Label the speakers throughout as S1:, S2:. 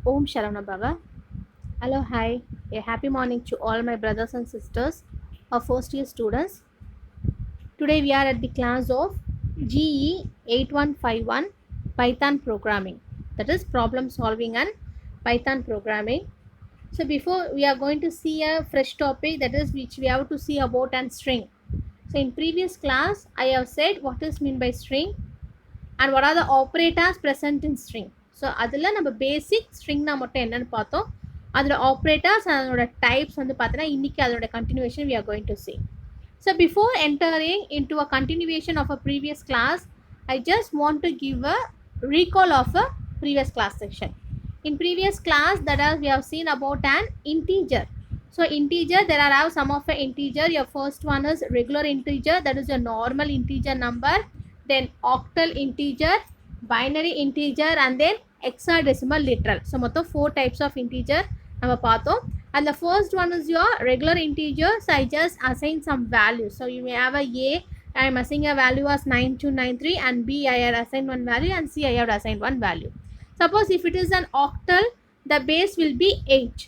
S1: Om Sharanabhava. Hello, hi. A happy morning to all my brothers and sisters of first year students. Today we are at the class of GE 8151 Python programming. That is problem solving and Python programming. So before we are going to see a fresh topic, that is which we have to see about an string. So in previous class I have said what is meant by string and what are the operators present in string. So அதில் நம்ம பேசிக் ஸ்ட்ரிங்னா மட்டும் என்னன்னு பார்த்தோம். அதோட operators அதோட types வந்து பார்த்தீங்கன்னா இன்னைக்கு அதோட continuation we are going to see. So before entering into a continuation of a previous class, I just want to give a recall of a previous class section. In previous class that is we have seen about an integer. So integer, there are some of a integer. Your first one is regular integer, that is a normal integer number. Then octal integer, binary integer, and then hexadecimal literal. So மொத்தம் 4 types of integer நம்ம பார்த்தோம். And the first one is your regular integer. So I just assign some values. So you may have a I am assigning a value as 9293, and B I have assigned one value, and C I have assigned one value. Suppose if it is an octal, the base will be 8.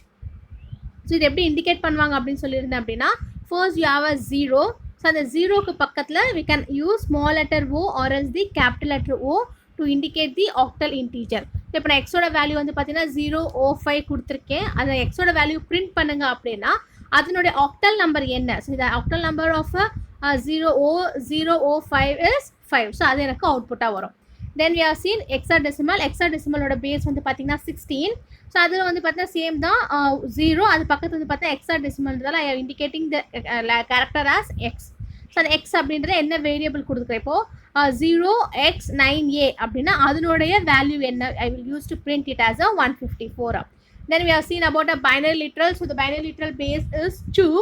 S1: So இது எப்படி indicate பண்ணுவாங்க அப்படின்னு சொல்லியிருந்தேன் அப்படின்னா, first you have a zero. So அந்த ஜீரோக்கு பக்கத்தில் we can use small letter O or else the capital letter O to indicate the octal integer. இப்போ நான் எக்ஸோட வேல்யூ வந்து பார்த்தீங்கன்னா 005 கொடுத்துருக்கேன். அந்த எக்ஸோட வேல்யூ பிரிண்ட் பண்ணுங்க அப்படின்னா அதனுடைய ஆக்டல் நம்பர் என்ன? ஸோ இந்த octal number of 005 is 5. So அது எனக்கு அவுட்புட்டாக வரும். Then we are seen hexadecimal. எக்ஸாடெசிமலோட பேஸ் வந்து பார்த்தீங்கன்னா 16. ஸோ அதில் வந்து பார்த்தீங்கன்னா சேம் தான் 0. அது பக்கத்தில் வந்து பார்த்தா எக்ஸாடெசிமல்ன்றதால I indicating the character as X. So அந்த எக்ஸ் அப்படின்றது என்ன வேரியபிள் கொடுத்துருக்கேன் இப்போது 0x9a அப்படின்னா அதனுடைய வேல்யூ என்ன? I will use to print it as 154. Then we have seen about a binary literal. So the binary literal base is 2.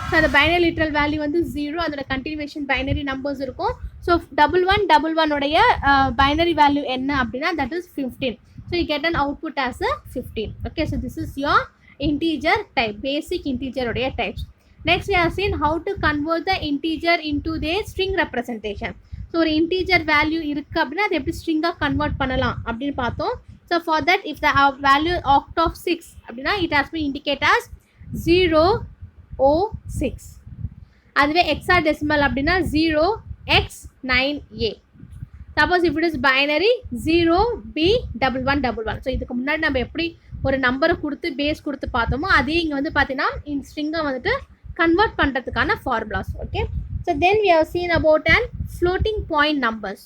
S1: So the binary literal value வந்து 0. அதோட continuation binary numbers இருக்கும். So 1111 உடைய binary value என்ன அப்படின்னா that is 15. So you get an output as a 15. Okay, so this is your integer type, basic integer உடைய types. Next we have seen how to convert the integer into their string representation. So ஒரு integer value இருக்கு அப்படின்னா அதை எப்படி string-ஆ convert பண்ணலாம் அப்படின்னு பார்த்தோம். So for that, if the value oct of 6 அப்படின்னா it has been indicated as 006. அதுவே hexadecimal அப்படின்னா 0x9a. Suppose if it is binary 0b1111. So இதுக்கு முன்னாடி நம்ம எப்படி ஒரு நம்பரை கொடுத்து பேஸ் கொடுத்து பார்த்தோமோ அதே இங்கே வந்து பார்த்தீங்கன்னா இந்த ஸ்ட்ரிங்கை வந்துட்டு கன்வெர்ட் பண்ணுறதுக்கான formulas. Okay, so then we have seen about an floating point numbers.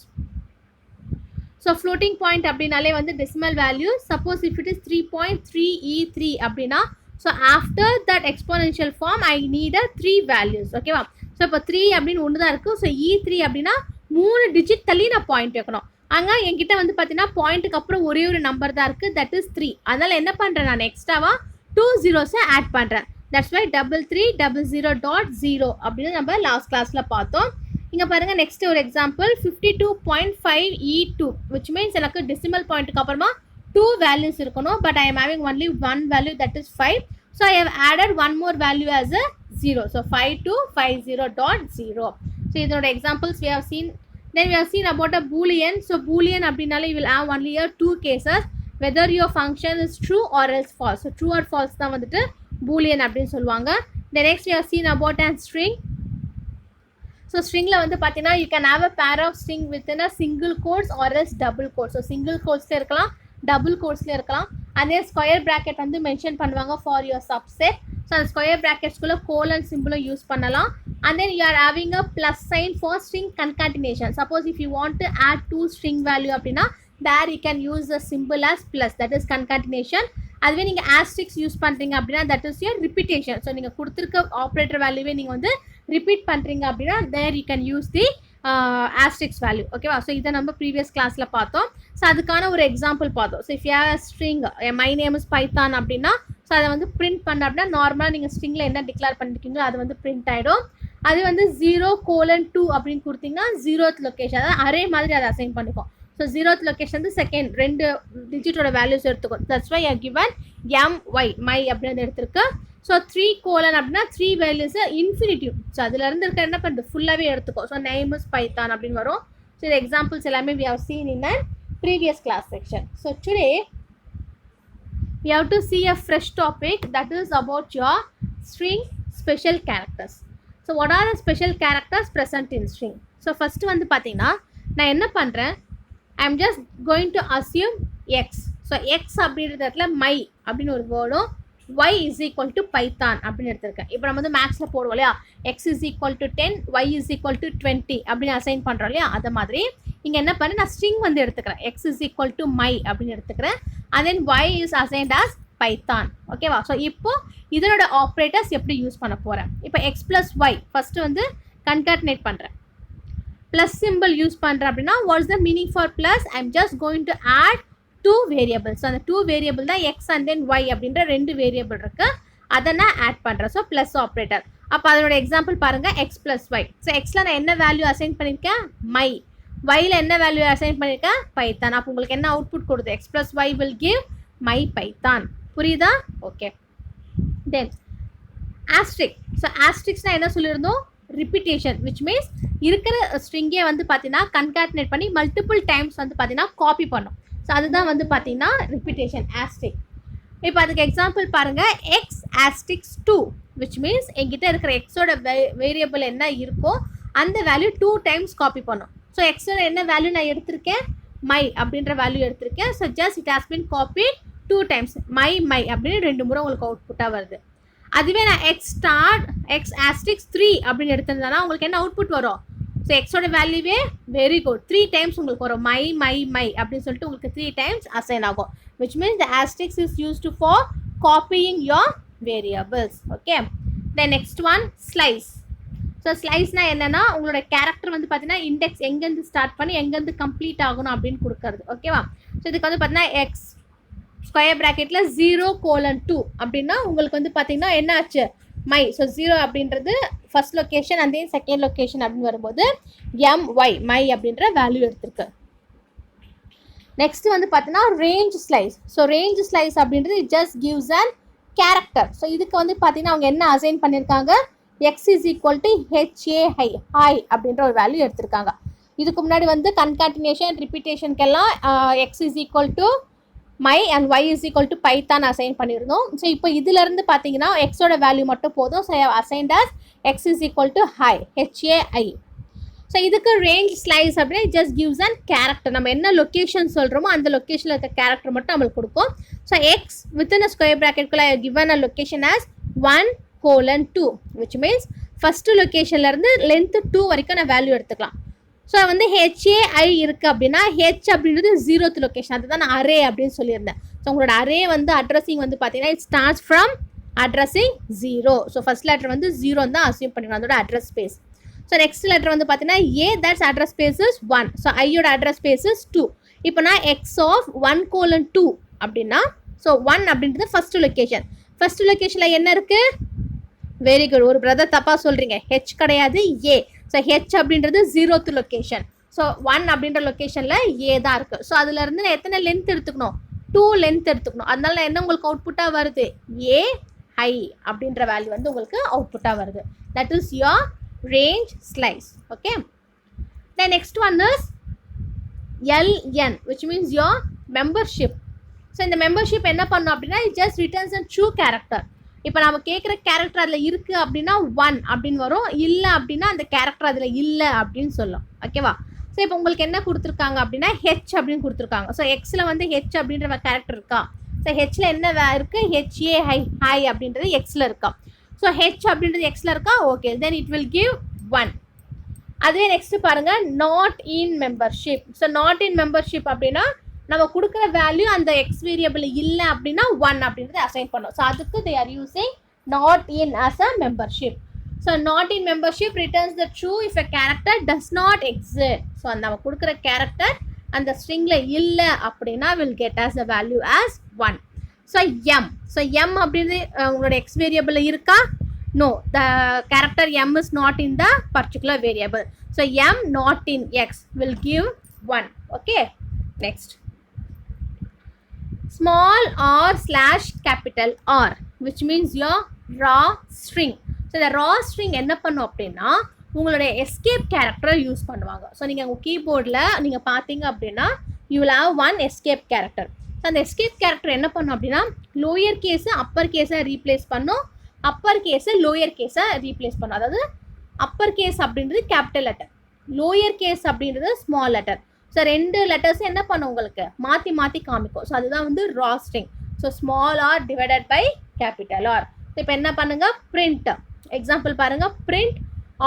S1: So floating point அப்படின்னாலே வந்து decimal value. Suppose if it is 3.3e3 அப்படின்னா so after that exponential form I need 3 values. ஓகேவா? So இப்போ 3 அப்படின்னு ஒன்று தான் இருக்குது. So E3 அப்படின்னா 3 டிஜிட் தள்ளி நான் பாயிண்ட் வைக்கணும். அங்கே என்கிட்ட வந்து பார்த்தீங்கன்னா பாயிண்ட்டுக்கு அப்புறம் ஒரே ஒரு நம்பர் தான் இருக்குது, தட் இஸ் 3. அதனால் என்ன பண்ணுறேன், நான் எக்ஸ்ட்ராவாக 2 zeros ஆட் பண்ணுறேன். தட்ஸ் வை 3300.0 அப்படின்னு நம்ம லாஸ்ட் கிளாஸில் பார்த்தோம். இங்கே பாருங்கள், நெக்ஸ்ட் ஒரு எக்ஸாம்பிள் 52.5e2 which means எனக்கு டெசிமல் பாயிண்ட்டுக்கு அப்புறமா 2 வேல்யூஸ் இருக்கணும். But I am having only 1 value, that is 5. So I have added one more value as a 0. So 5250.0. So இதோட examples we have seen. Then we have seen about a boolean. So boolean அப்படின்னாலே you will have only 2 cases, whether your function is true or else false. So true or false தான் வந்துட்டு boolean அப்படின்னு சொல்லுவாங்க. The next we have seen about a string. So ஸ்ட்ரிங்கில் வந்து பார்த்தீங்கன்னா you can have a pair of string within a single quotes or else double quotes. So single கோட்ஸில் இருக்கலாம், double கோட்ஸில் இருக்கலாம். அதே ஸ்கொயர் ப்ராக்கெட் வந்து மென்ஷன் பண்ணுவாங்க ஃபார் யுவர் சப்செட். ஸோ அந்த ஸ்கொயர் ப்ராக்கெட்ஸ்குள்ளே கோலன் சிம்பிளும் யூஸ் பண்ணலாம். And then you are having a plus sign for string concatenation. Suppose if you want to add 2 string value அப்படின்னா there you can use the simple as plus, that is concatenation. அதுவே நீங்கள் asterisk use பண்ணுறீங்க அப்படின்னா that is your repetition. So நீங்கள் கொடுத்துருக்க operator வேல்யூவே நீங்கள் வந்து ரிப்பீட் பண்ணுறீங்க அப்படின்னா there you can use the asterisk value. ஓகேவா? ஸோ இதை நம்ம ப்ரீவியஸ் கிளாஸில் பார்த்தோம். ஸோ அதுக்கான ஒரு எக்ஸாம்பிள் பார்த்தோம். So if you have string my name is Python அப்படின்னா ஸோ அதை வந்து பிரிண்ட் பண்ண அப்படின்னா நார்மலாக நீங்கள் ஸ்ட்ரிங்கில் என்ன டிக்ளேர் பண்ணிருக்கீங்களோ அது வந்து பிரிண்ட் ஆகிடும். அது வந்து 0:2 அப்படின்னு கொடுத்தீங்கன்னா 0th லொக்கேஷன், அதாவது அரே மாதிரி அதை அசைன் பண்ணிக்கும். ஸோ 0th லொக்கேஷன் வந்து செகண்ட் 2 டிஜிட்டோட வேல்யூஸ் எடுத்துக்கும். That's why I given my my அப்படின்னு எடுத்திருக்கு. ஸோ 3 கோலன் அப்படின்னா 3 வேல்யூஸ் இன்ஃபினிட்டிவ். ஸோ அதுலேருந்து இருக்க என்ன பண்ணுறது ஃபுல்லாகவே எடுத்துக்கும். ஸோ நேம் இஸ் பைத்தான் அப்படின்னு வரும். ஸோ இந்த எக்ஸாம்பிள்ஸ் எல்லாமே we have seen in a previous class section. So today we have to see a fresh topic that is about your string special characters. So what are the special characters present in string? So first வந்து பார்த்தீங்கன்னா நான் என்ன பண்ணுறேன், I am just going to assume x. So x அப்படின்ற இடத்துல my அப்படின்னு ஒரு வேர்டும் y is equal to python அப்படின்னு எடுத்திருக்கேன். இப்போ நம்ம வந்து மேக்ஸில் போடுவோம் இல்லையா, x is equal to 10, y is equal to 20 அப்படின்னு அசைன் பண்ணுறோம் இல்லையா, அதை மாதிரி இங்கே என்ன பண்ணு, நான் ஸ்ட்ரிங் வந்து எடுத்துக்கிறேன், x is equal to my அப்படின்னு எடுத்துக்கிறேன், and then y is assigned as python. ஓகேவா? ஸோ இப்போ இதனோட ஆப்ரேட்டர்ஸ் எப்படி யூஸ் பண்ண போகிறேன், இப்போ x ப்ளஸ் ஒய் ஃபஸ்ட்டு வந்து கன்காட்டினேட் பண்ணுறேன், ப்ளஸ் சிம்பிள் யூஸ் பண்ணுறேன் அப்படின்னா what's the meaning for plus, I am just going to add 2 variables. அந்த 2 வேரியபிள் தான் x அண்ட் தென் y அப்படின்ற 2 வேரியபிள் இருக்குது, அதை நான் ஆட் பண்ணுறேன். So plus operator. அப்போ அதனோட எக்ஸாம்பிள் பாருங்கள், x ப்ளஸ் ஒய். ஸோ எக்ஸில் நான் என்ன வேல்யூ அசைன் பண்ணியிருக்கேன், மை. yல என்ன வேல்யூ அசைன் பண்ணியிருக்கேன், பைத்தான். அப்போ உங்களுக்கு என்ன அவுட்புட் கொடுது, x plus y will give my Python. புரியுதா? ஓகே. Then asterisk. ஸோ ஆஸ்ட்ரிக்ஸ்னால் என்ன சொல்லியிருந்தோம், ரிப்பீட்டேஷன், விச் மீன்ஸ் இருக்கிற ஸ்ட்ரிங்கே வந்து பார்த்தீங்கன்னா கன்காட்டினேட் பண்ணி மல்டிபிள் டைம்ஸ் வந்து பார்த்தீங்கன்னா காப்பி பண்ணும். ஸோ அதுதான் வந்து பார்த்தீங்கன்னா ரிப்பீட்டேஷன், ஆஸ்ட்ரிக். இப்போ அதுக்கு எக்ஸாம்பிள் பாருங்கள், எக்ஸ் ஆஸ்ட்ரிக்ஸ் 2, விச் மீன்ஸ் எங்கிட்ட இருக்கிற எக்ஸோட வேரியபிள் என்ன இருக்கோ அந்த வேல்யூ 2 டைம்ஸ் காப்பி பண்ணும். ஸோ எக்ஸோட என்ன வேல்யூ நான் எடுத்திருக்கேன், மை அப்படின்ற வேல்யூ எடுத்திருக்கேன். So just it has been copy 2 times, my my அப்படின்னு 2 முறை உங்களுக்கு அவுட்புட்டாக வருது. அதுவே நான் எக்ஸ் ஸ்டார்ட் எக்ஸ் ஆஸ்ட்ரிக்ஸ் 3 அப்படின்னு எடுத்திருந்தேன்னா உங்களுக்கு என்ன அவுட்புட் வரும், ஸோ எக்ஸோட வேல்யூவே வெரி குட் 3 டைம்ஸ் உங்களுக்கு வரும், மை மை மை அப்படின்னு சொல்லிட்டு உங்களுக்கு 3 டைம்ஸ் அசைன் ஆகும். Which means the asterisk is used for copying your variables. Okay. Then next one slice. So ஸ்லைஸ்னால் என்னென்னா உங்களோட கேரக்டர் வந்து பார்த்தீங்கன்னா இண்டெக்ஸ் எங்கேருந்து ஸ்டார்ட் பண்ணி எங்கேருந்து கம்ப்ளீட் ஆகணும் அப்படின்னு கொடுக்கறது. ஓகேவா? ஸோ இதுக்கு வந்து பார்த்தீங்கன்னா எக்ஸ் ஸ்கொயர் ப்ராக்கெட்டில் 0:2 அப்படின்னா உங்களுக்கு வந்து பார்த்தீங்கன்னா என்ன ஆச்சு, மை. ஸோ 0 அப்படின்றது first location and then second location அப்படின்னு வரும்போது my மை அப்படின்ற வேல்யூ எடுத்திருக்கு. நெக்ஸ்ட் வந்து பார்த்தீங்கன்னா range slice. So range slice அப்படின்றது just gives an character. So இதுக்கு வந்து பார்த்தீங்கன்னா அவங்க என்ன அசைன் பண்ணியிருக்காங்க, x is equal to HAI hi அப்படின்ற ஒரு வேல்யூ எடுத்திருக்காங்க. இதுக்கு முன்னாடி வந்து கன்காட்டினேஷன் ரிப்பீட்டேஷனுக்கெல்லாம் x is equal to my and y is equal to Python assign பண்ணியிருந்தோம். ஸோ இப்போ இதிலேருந்து பார்த்தீங்கன்னா எக்ஸோட வேல்யூ மட்டும் போதும். So assigned as x is equal to hi HAI. ஸோ இதுக்கு ரேஞ்ச் ஸ்லைஸ் அப்படின்னா ஜஸ்ட் கிவ்ஸ் அண்ட் கேரக்டர். நம்ம என்ன லொக்கேஷன் சொல்கிறோமோ அந்த லொக்கேஷனில் இருக்க கேரக்டர் மட்டும் நம்மளுக்கு கொடுக்கும். So x within a square ப்ராக்கெட்குள்ளே given a location as 1:2, which means first லொக்கேஷன்லேருந்து லென்த்து 2 வரைக்கும் நான் வேல்யூ எடுத்துக்கலாம். ஸோ வந்து HAI இருக்குது அப்படின்னா ஹெச் அப்படின்றது 0th லொக்கேஷன், அதுதான் நான் அரே அப்படின்னு சொல்லியிருந்தேன். ஸோ உங்களோட அரே வந்து அட்ரஸிங் வந்து பார்த்தீங்கன்னா it starts from addressing 0. So first letter வந்து 0 தான் அசியூம் பண்ணிக்கணும் அதோட address space. So next letter வந்து பார்த்தீங்கன்னா A, that's address space is 1. So ஐயோட அட்ரஸ் ஸ்பேஸ் இஸ் 2. இப்போ நான் எக்ஸ் ஆஃப் 1:2 அப்படின்னா ஸோ 1 அப்படின்றது ஃபஸ்ட்டு லொக்கேஷன். ஃபஸ்ட்டு லொக்கேஷனில் என்ன இருக்குது, வெரி குட், ஒரு பிரதர் தப்பாக சொல்கிறீங்க, ஹெச் கிடையாது ஏ. ஸோ ஹெச் அப்படின்றது 0th லொக்கேஷன். ஸோ 1 அப்படின்ற லொக்கேஷனில் ஏ தான் இருக்குது. ஸோ அதுலேருந்து நான் எத்தனை லென்த் எடுத்துக்கணும், 2 லென்த் எடுத்துக்கணும். அதனால என்ன உங்களுக்கு அவுட்புட்டாக வருது, ஏ ஹை அப்படின்ற வேல்யூ வந்து உங்களுக்கு அவுட்புட்டாக வருது. That is your range slice. Okay. Then next one is LN, which means your membership. So இந்த மெம்பர்ஷிப் என்ன பண்ணணும் அப்படின்னா it just returns a true character. இப்போ நம்ம கேட்குற கேரக்டர் அதில் இருக்குது அப்படின்னா 1 அப்படின்னு வரும், இல்லை அப்படின்னா அந்த கேரக்டர் அதில் இல்லை அப்படின்னு சொல்லும். ஓகேவா? ஸோ இப்போ உங்களுக்கு என்ன கொடுத்துருக்காங்க அப்படின்னா ஹெச் அப்படின்னு கொடுத்துருக்காங்க. ஸோ எக்ஸில் வந்து ஹெச் அப்படின்ற கேரக்டர் இருக்கா, ஸோ ஹெச்சில் என்ன இருக்குது, HAI ஹாய் அப்படின்றது எக்ஸில் இருக்கா. ஸோ ஹெச் அப்படின்றது எக்ஸில் இருக்கா, okay, then it will give 1. அதுவே நெக்ஸ்ட் பாருங்கள் not in membership. So not in membership அப்படின்னா நம்ம கொடுக்குற வேல்யூ அந்த எக்ஸ் வேரியபிள் இல்லை அப்படின்னா 1 அப்படின்றத அசைன் பண்ணோம். ஸோ அதுக்கு they are using not in as a membership. So not in membership returns the true if a character does not exist. So நம்ம கொடுக்குற கேரக்டர் அந்த ஸ்ட்ரிங்கில் இல்லை அப்படின்னா will get as the value as 1. So M. So M அப்படின்றது உங்களோட X variable இருக்கா, no, the character M is not in the particular variable. So M not in X will give 1. Okay. Next small r slash capital R, which means your raw string. So இந்த ரா string என்ன பண்ணும் அப்படின்னா உங்களுடைய escape கேரக்டரை use பண்ணுவாங்க. So நீங்கள் உங்கள் கீபோர்டில் நீங்கள் பார்த்தீங்க அப்படின்னா you will have 1 escape character. So அந்த எஸ்கேப் கேரக்டர் என்ன பண்ணும் அப்படின்னா லோயர் கேஸை அப்பர் கேஸை ரீப்ளேஸ் பண்ணும், அப்பர் கேஸை லோயர் கேஸை ரீப்ளேஸ் பண்ணும். அதாவது அப்பர் கேஸ் அப்படின்றது கேபிட்டல் லெட்டர், லோயர் கேஸ் அப்படின்றது ஸ்மால் லெட்டர். ஸோ 2 லெட்டர்ஸ் என்ன பண்ணும் உங்களுக்கு மாற்றி மாற்றி காமிக்கும். ஸோ அதுதான் வந்து raw string. So small R divided by capital R. So இப்போ என்ன பண்ணுங்க பிரிண்ட் எக்ஸாம்பிள் பாருங்க, பிரிண்ட்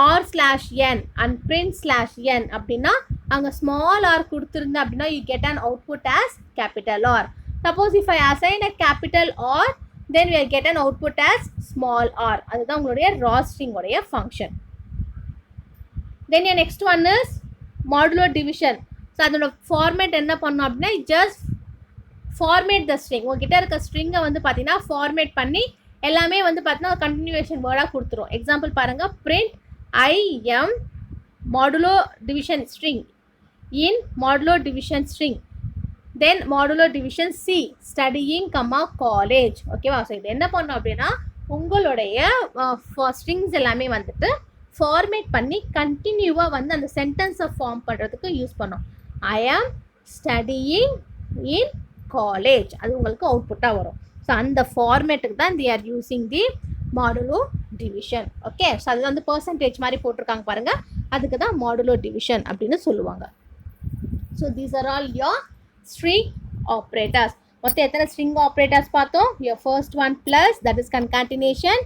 S1: r/n அண்ட் print/n அப்படின்னா அங்கே ஸ்மால் ஆர் கொடுத்துருந்தேன் அப்படின்னா you get an output as capital R. Suppose if I assign a capital R then we get an output as small R. அதுதான் உங்களுடைய ரா ஸ்ட்ரிங் உடைய function. Then your next one is modulo division. So அதோட format என்ன பண்ணோம் அப்படின்னா just format த string. உங்ககிட்ட இருக்க ஸ்ட்ரிங்கை வந்து பார்த்தீங்கன்னா ஃபார்மேட் பண்ணி எல்லாமே வந்து பார்த்தீங்கன்னா கண்டினியூவேஷன் வேர்டாக கொடுத்துரும். எக்ஸாம்பிள் பாருங்கள், print IM modulo division string in modulo division string, then modulo division C studying college. ஓகேவா? ஸோ இது என்ன பண்ணோம் அப்படின்னா உங்களுடைய ஸ்ட்ரிங்ஸ் எல்லாமே வந்துட்டு ஃபார்மேட் பண்ணி கண்டினியூவாக வந்து அந்த சென்டென்ஸை ஃபார்ம் பண்ணுறதுக்கு யூஸ் பண்ணோம். ஐ ஆம் ஸ்டடியிங் இன் காலேஜ், அது உங்களுக்கு அவுட்புட்டாக வரும். ஸோ அந்த ஃபார்மேட்டுக்கு தான் they are using the modulo division. Okay, so அது வந்து பர்சன்டேஜ் மாதிரி போட்டிருக்காங்க பாருங்கள், அதுக்கு தான் modulo division அப்படின்னு சொல்லுவாங்க. So these are all your string operators. மொத்தம் எத்தனை string operators பார்த்தோம்? Your first one plus, that is concatenation.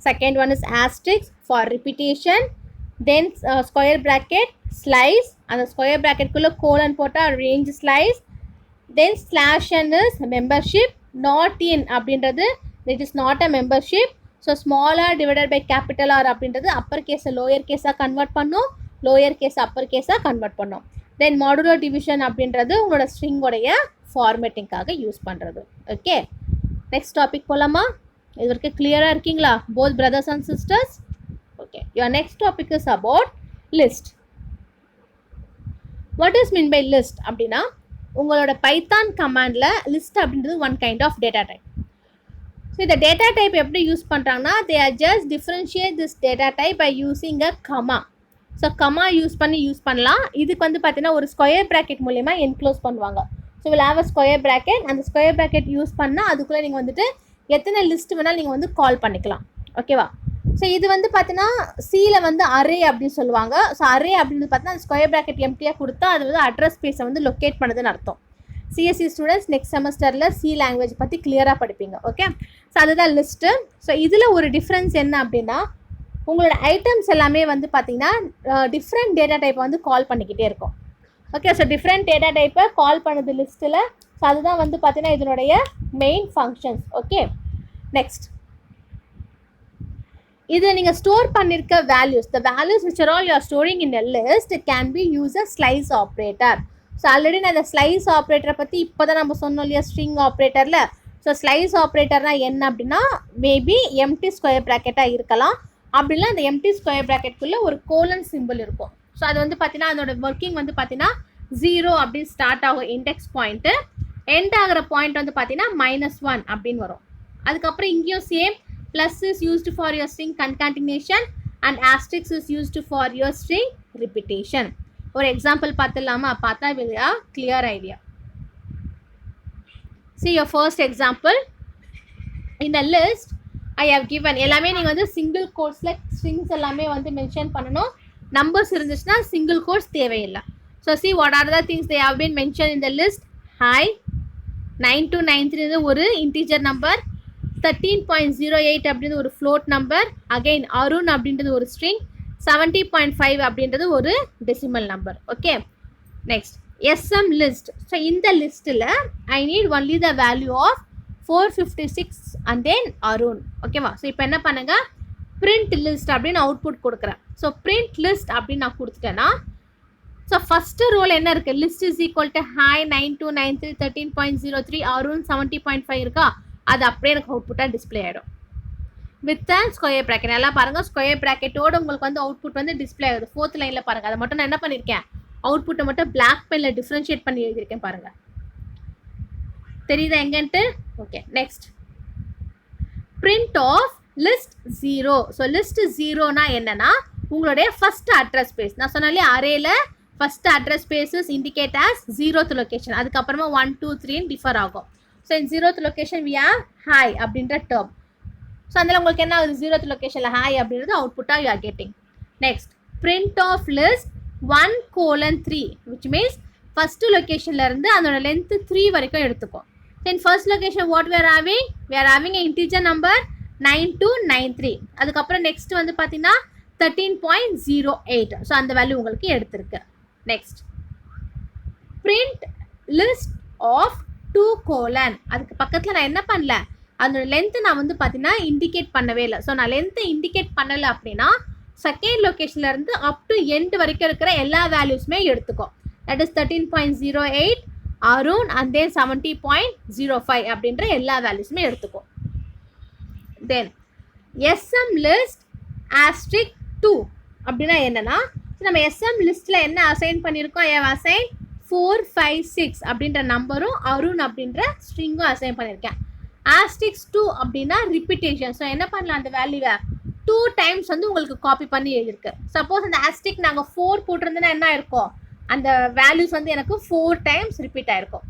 S1: Second one is asterisk for repetition. Then square bracket, slice, அந்த square bracket குள்ள colon போட்டா range slice. Then slash n is membership. Not in அப்படின்றது it is not a membership. So small r divided by capital R அப்படின்றது upper case lower case convert பண்ணும், lower case upper case convert பண்ணும். Then modulo division அப்படின்றது உங்களோட string உடைய formattingகாக use பண்ணுறது. Okay, next topic போலாமா? இது வரைக்கும் கிளியராக இருக்கீங்களா both brothers and sisters? Okay, your next topic is about list. What is mean by list அப்படின்னா உங்களோட பைத்தான் கமாண்டில் லிஸ்ட் அப்படின்றது one kind of data type. So இந்த டேட்டா டைப் எப்படி யூஸ் பண்ணுறாங்கன்னா they are just differentiate this data type by using a comma. So comma use பண்ணலாம். இதுக்கு வந்து பார்த்தீங்கன்னா ஒரு ஸ்கொயர் ப்ராக்கெட் மூலயமா என்க்ளோஸ் பண்ணுவாங்க. So will have a square bracket, அந்த ஸ்கொயர் ப்ராக்கெட் யூஸ் பண்ணால் அதுக்குள்ளே நீங்கள் வந்துட்டு எத்தனை லிஸ்ட் வேணாலும் நீங்கள் வந்து கால் பண்ணிக்கலாம். ஓகேவா? ஸோ இது வந்து பார்த்தீங்கன்னா சியில் வந்து அரே அப்படின்னு சொல்லுவாங்க. ஸோ அரே அப்படின்னு பார்த்தீங்கன்னா அந்த ஸ்கொயர் ப்ராக்கெட் எம்டியாக கொடுத்தா அது வந்து அட்ரஸ் ஸ்பேஸை வந்து லொக்கேட் பண்ணுதுன்னு அர்த்தம். சிஎஸ்சி ஸ்டூடெண்ட்ஸ் நெக்ஸ்ட் செமஸ்டரில் சி லாங்குவேஜ் பற்றி கிளியராக படிப்பீங்க. ஓகே, ஸோ அதுதான் லிஸ்ட்டு. ஸோ இதில் ஒரு டிஃப்ரென்ஸ் என்ன அப்படின்னா உங்களோட ஐட்டம்ஸ் எல்லாமே வந்து பார்த்தீங்கன்னா டிஃப்ரெண்ட் டேட்டா டைப்பை வந்து கால் பண்ணிக்கிட்டே இருக்கும். ஓகே, ஸோ டிஃப்ரெண்ட் டேட்டா டைப்பை கால் பண்ணுது லிஸ்ட்டில். ஸோ அதுதான் வந்து பார்த்தீங்கன்னா இதனுடைய மெயின் ஃபங்க்ஷன்ஸ். ஓகே, நெக்ஸ்ட் இதில் நீங்கள் ஸ்டோர் பண்ணியிருக்க values, the values which are all you are storing in a list can be use a slice operator. So already நான் இந்த ஸ்லைஸ் ஆப்ரேட்டரை பற்றி இப்போ தான் நம்ம சொன்னோம் இல்லையா ஸ்ட்ரிங் ஆப்ரேட்டரில். ஸோ ஸ்லைஸ் ஆப்ரேட்டர்னால் என்ன அப்படின்னா மேபி எம்டி ஸ்கொயர் ப்ராக்கெட்டாக இருக்கலாம், அப்படின்னா அந்த எம்டி ஸ்கொயர் ப்ராக்கெட்டுக்குள்ளே ஒரு கோலன் சிம்பிள் இருக்கும். ஸோ அது வந்து பார்த்தீங்கன்னா அதோட ஒர்க்கிங் வந்து பார்த்தீங்கன்னா 0 அப்படின்னு ஸ்டார்ட் ஆகும் இண்டெக்ஸ் பாயிண்ட்டு, எண்ட் ஆகிற பாயிண்ட் வந்து பார்த்தீங்கன்னா -1 அப்படின்னு வரும். அதுக்கப்புறம் இங்கேயும் same plus is used for your string concatenation and asterisk is used for your string repetition. ஒரு எக்ஸாம்பிள் பார்த்துலாமா? பார்த்தா இல்லையா clear idea. See your first example. In the list I have given எல்லாமே நீங்கள் வந்து சிங்கிள் கோட்ஸில் ஸ்ட்ரிங்ஸ் எல்லாமே வந்து mention பண்ணணும். Numbers இருந்துச்சுன்னா சிங்கிள் கோட்ஸ் தேவையில்லை. So see what are the things they have been mentioned in the list. Hi 9293 ஒரு integer number, 13.08 அப்படின்றது ஒரு ஃப்ளோட் நம்பர், அகெயின் அருண் அப்படின்றது ஒரு ஸ்ட்ரிங், 70.5 அப்படின்றது ஒரு decimal number. Okay, next SM list. So இந்த லிஸ்ட்டில் I need only the value of 456 and then Arun. ஓகேவா? ஸோ இப்போ என்ன பண்ணுங்க, பிரிண்ட் லிஸ்ட் அப்படின்னு அவுட்புட் கொடுக்குறேன். ஸோ பிரிண்ட் லிஸ்ட் அப்படின்னு நான் கொடுத்துட்டேன்னா ஸோ ஃபஸ்ட்டு ரோல் என்ன இருக்குது, list is equal to hi 9293 13.03 Arun 70.5 இருக்கா, அது அப்படியே எனக்கு அவுட்புட்டாக டிஸ்பிளே ஆகிடும் வித் ஸ்கொயர் ப்ராக்கெட். எல்லாம் பாருங்கள் ஸ்கொயர் ப்ராக்கெட்டோடு உங்களுக்கு வந்து அவுட்புட் வந்து டிஸ்பிளே ஆகுது. 4th லைனில் பாருங்கள், அதை மட்டும் நான் என்ன பண்ணியிருக்கேன், அவுட்புட்டை மட்டும் பிளாக் பெனில் டிஃப்ரென்ஷியேட் பண்ணி எழுதியிருக்கேன் பாருங்கள். தெரியுதா எங்கன்ட்டு? Okay, next print of list 0. So list 0னா என்னன்னா உங்களுடைய ஃபஸ்ட் அட்ரஸ் ஸ்பேஸ். நான் சொன்னாலே அரேல first address spaces indicate as 0th location, அதுக்கப்புறமா 1 2 3 டிஃபர் ஆகும். So in 0th location we have hi அப்படின்ற டேர்ம். ஸோ அதில் உங்களுக்கு என்ன ஆகுது 0th லொக்கேஷனில் ஹாய் அப்படின்றது அவுட்புட்டாக you are getting. Next print of list 1:3 which means first லொக்கேஷன்லேருந்து அதோட லென்த்து 3 வரைக்கும் எடுத்துக்கும். தென் first location what we are having a integer number 9293. அதுக்கப்புறம் நெக்ஸ்ட் வந்து பார்த்தீங்கன்னா 13.08. ஸோ அந்த வேல்யூ உங்களுக்கு எடுத்திருக்கு. நெக்ஸ்ட் print list of 2:, அதுக்கு பக்கத்தில் நான் என்ன பண்ணல, அதோட லென்த்து நான் வந்து பார்த்தீங்கன்னா இண்டிகேட் பண்ணவே இல்லை. ஸோ நான் லென்த்தை இண்டிகேட் பண்ணலை அப்படின்னா செகண்ட் லொக்கேஷன்லேருந்து அப் டு எண்ட் வரைக்கும் இருக்கிற எல்லா வேல்யூஸுமே எடுத்துக்கும். That is 13.08 Arun and then 70.05 அப்படின்ற எல்லா வேல்யூஸுமே எடுத்துக்கும். தென் SM list asterisk 2 அப்படின்னா என்னன்னா, நம்ம SM லிஸ்ட்டில் என்ன அசைன் பண்ணியிருக்கோம், அசைன் 456 அப்படின்ற நம்பரும் அருண் அப்படின்ற ஸ்ட்ரிங்கும் அசைன் பண்ணியிருக்கேன். asterisk 2 அப்படின்னா ரிப்பீட்டேஷன். ஸோ என்ன பண்ணலாம், அந்த வேல்யூவை 2 times வந்து உங்களுக்கு காப்பி பண்ணி எழுதிருக்கு. சப்போஸ் அந்த ஆஸ்டிக் நாங்கள் 4 போட்டிருந்தோன்னா என்ன ஆயிருக்கும், அந்த வேல்யூஸ் வந்து எனக்கு 4 times ரிப்பீட் ஆயிருக்கும்.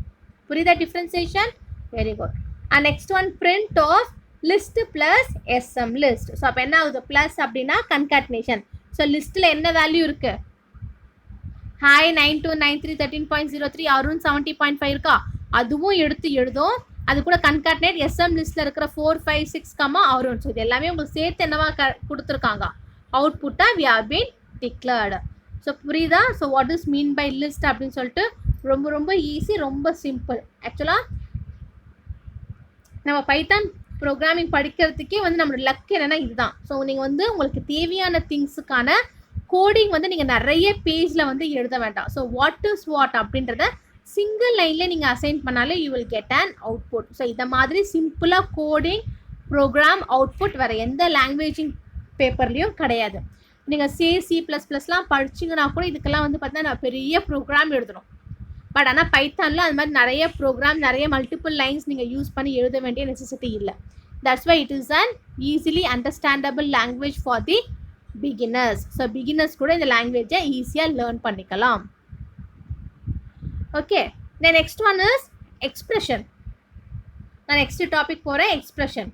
S1: புரியுதா differentiation? Very good. And next one print of list plus SM list. So அப்போ என்ன ஆகுது, ப்ளஸ் அப்படின்னா கன்காட்டினேஷன். ஸோ லிஸ்ட்டில் என்ன வேல்யூ இருக்குது, ஹாய் 9293 13.03 அருண் 70.5 இருக்கா, அதுவும் எடுத்து எழுதும். அது கூட கன்காட்டினேட் SM லிஸ்ட்டில் இருக்கிற 456, அருண். ஸோ இது எல்லாமே உங்களுக்கு சேர்த்து என்னவா கொடுத்துருக்காங்க, அவுட்புட்டாக we have been declared. So புரியுதா? So what is mean by list அப்படின்னு சொல்லிட்டு ரொம்ப ரொம்ப ஈஸி, ரொம்ப சிம்பிள். ஆக்சுவலாக நம்ம பைத்தான் ப்ரோக்ராமிங் படிக்கிறதுக்கே வந்து நம்மளோட லக் என்னென்னா இதுதான். ஸோ நீங்கள் வந்து உங்களுக்கு தேவையான திங்ஸுக்கான கோடிங் வந்து நீங்கள் நிறைய பேஜில் வந்து எழுத வேண்டாம். ஸோ வாட் இஸ் வாட் அப்படின்றத சிங்கிள் லைனில் நீங்கள் அசைன் பண்ணாலே you will get an output. So இதை மாதிரி சிம்பிளாக கோடிங் ப்ரோக்ராம் அவுட்புட் வேறு எந்த லாங்குவேஜிங் பேப்பர்லேயும் கிடையாது. நீங்கள் C++லாம் படிச்சிங்கன்னா கூட இதுக்கெல்லாம் வந்து பார்த்தீங்கன்னா நான் பெரிய ப்ரோக்ராம் எழுதணும். பட் ஆனால் பைத்தானில் அது மாதிரி நிறைய ப்ரோக்ராம், நிறைய மல்டிபிள் லைன்ஸ் நீங்கள் யூஸ் பண்ணி எழுத வேண்டிய நெசசிட்டி இல்லை. That's why it is an easily understandable language for the beginners. So beginners கூட இந்த லாங்குவேஜை ஈஸியாக லேர்ன் பண்ணிக்கலாம். Okay, then next one is expression. நான் நெக்ஸ்ட் டாபிக் போகிறேன், எக்ஸ்பிரஷன்.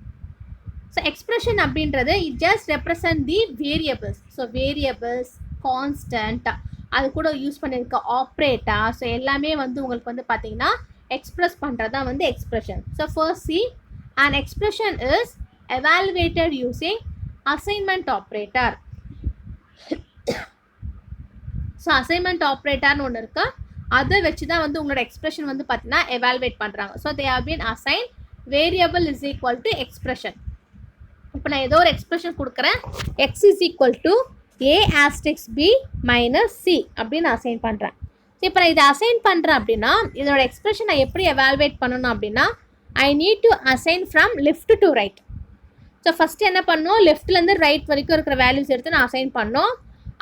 S1: ஸோ எக்ஸ்பிரஷன் அப்படின்றது it just represent the variables. So variables, constant, அது கூட யூஸ் பண்ணியிருக்க ஆப்ரேட்டா, ஸோ எல்லாமே வந்து உங்களுக்கு வந்து பார்த்தீங்கன்னா எக்ஸ்பிரஸ் பண்ணுறது தான் வந்து expression. So first see, an expression is evaluated using assignment operator. So assignment ஆப்ரேட்டர்னு ஒன்று இருக்கு, அதை வச்சு தான் வந்து உங்களோட எக்ஸ்பிரஷன் வந்து பார்த்தீங்கன்னா எவாலுவேட் பண்ணுறாங்க. So they have been assign variable is equal to expression. இப்போ நான் ஏதோ ஒரு எக்ஸ்பிரஷன் கொடுக்குறேன், X is equal to A asterisk B minus C அப்படின்னு அசைன் பண்ணுறேன். இப்போ நான் இதை அசைன் பண்ணுறேன் அப்படின்னா இதோட எக்ஸ்பிரஷன் நான் எப்படி எவாலுவேட் பண்ணணும் அப்படின்னா ஐ need to assign from left to right. So first என்ன பண்ணோம், லெஃப்ட்லேருந்து ரைட் வரைக்கும் இருக்கிற வேல்யூஸ் எடுத்து நான் அசைன் பண்ணோம்.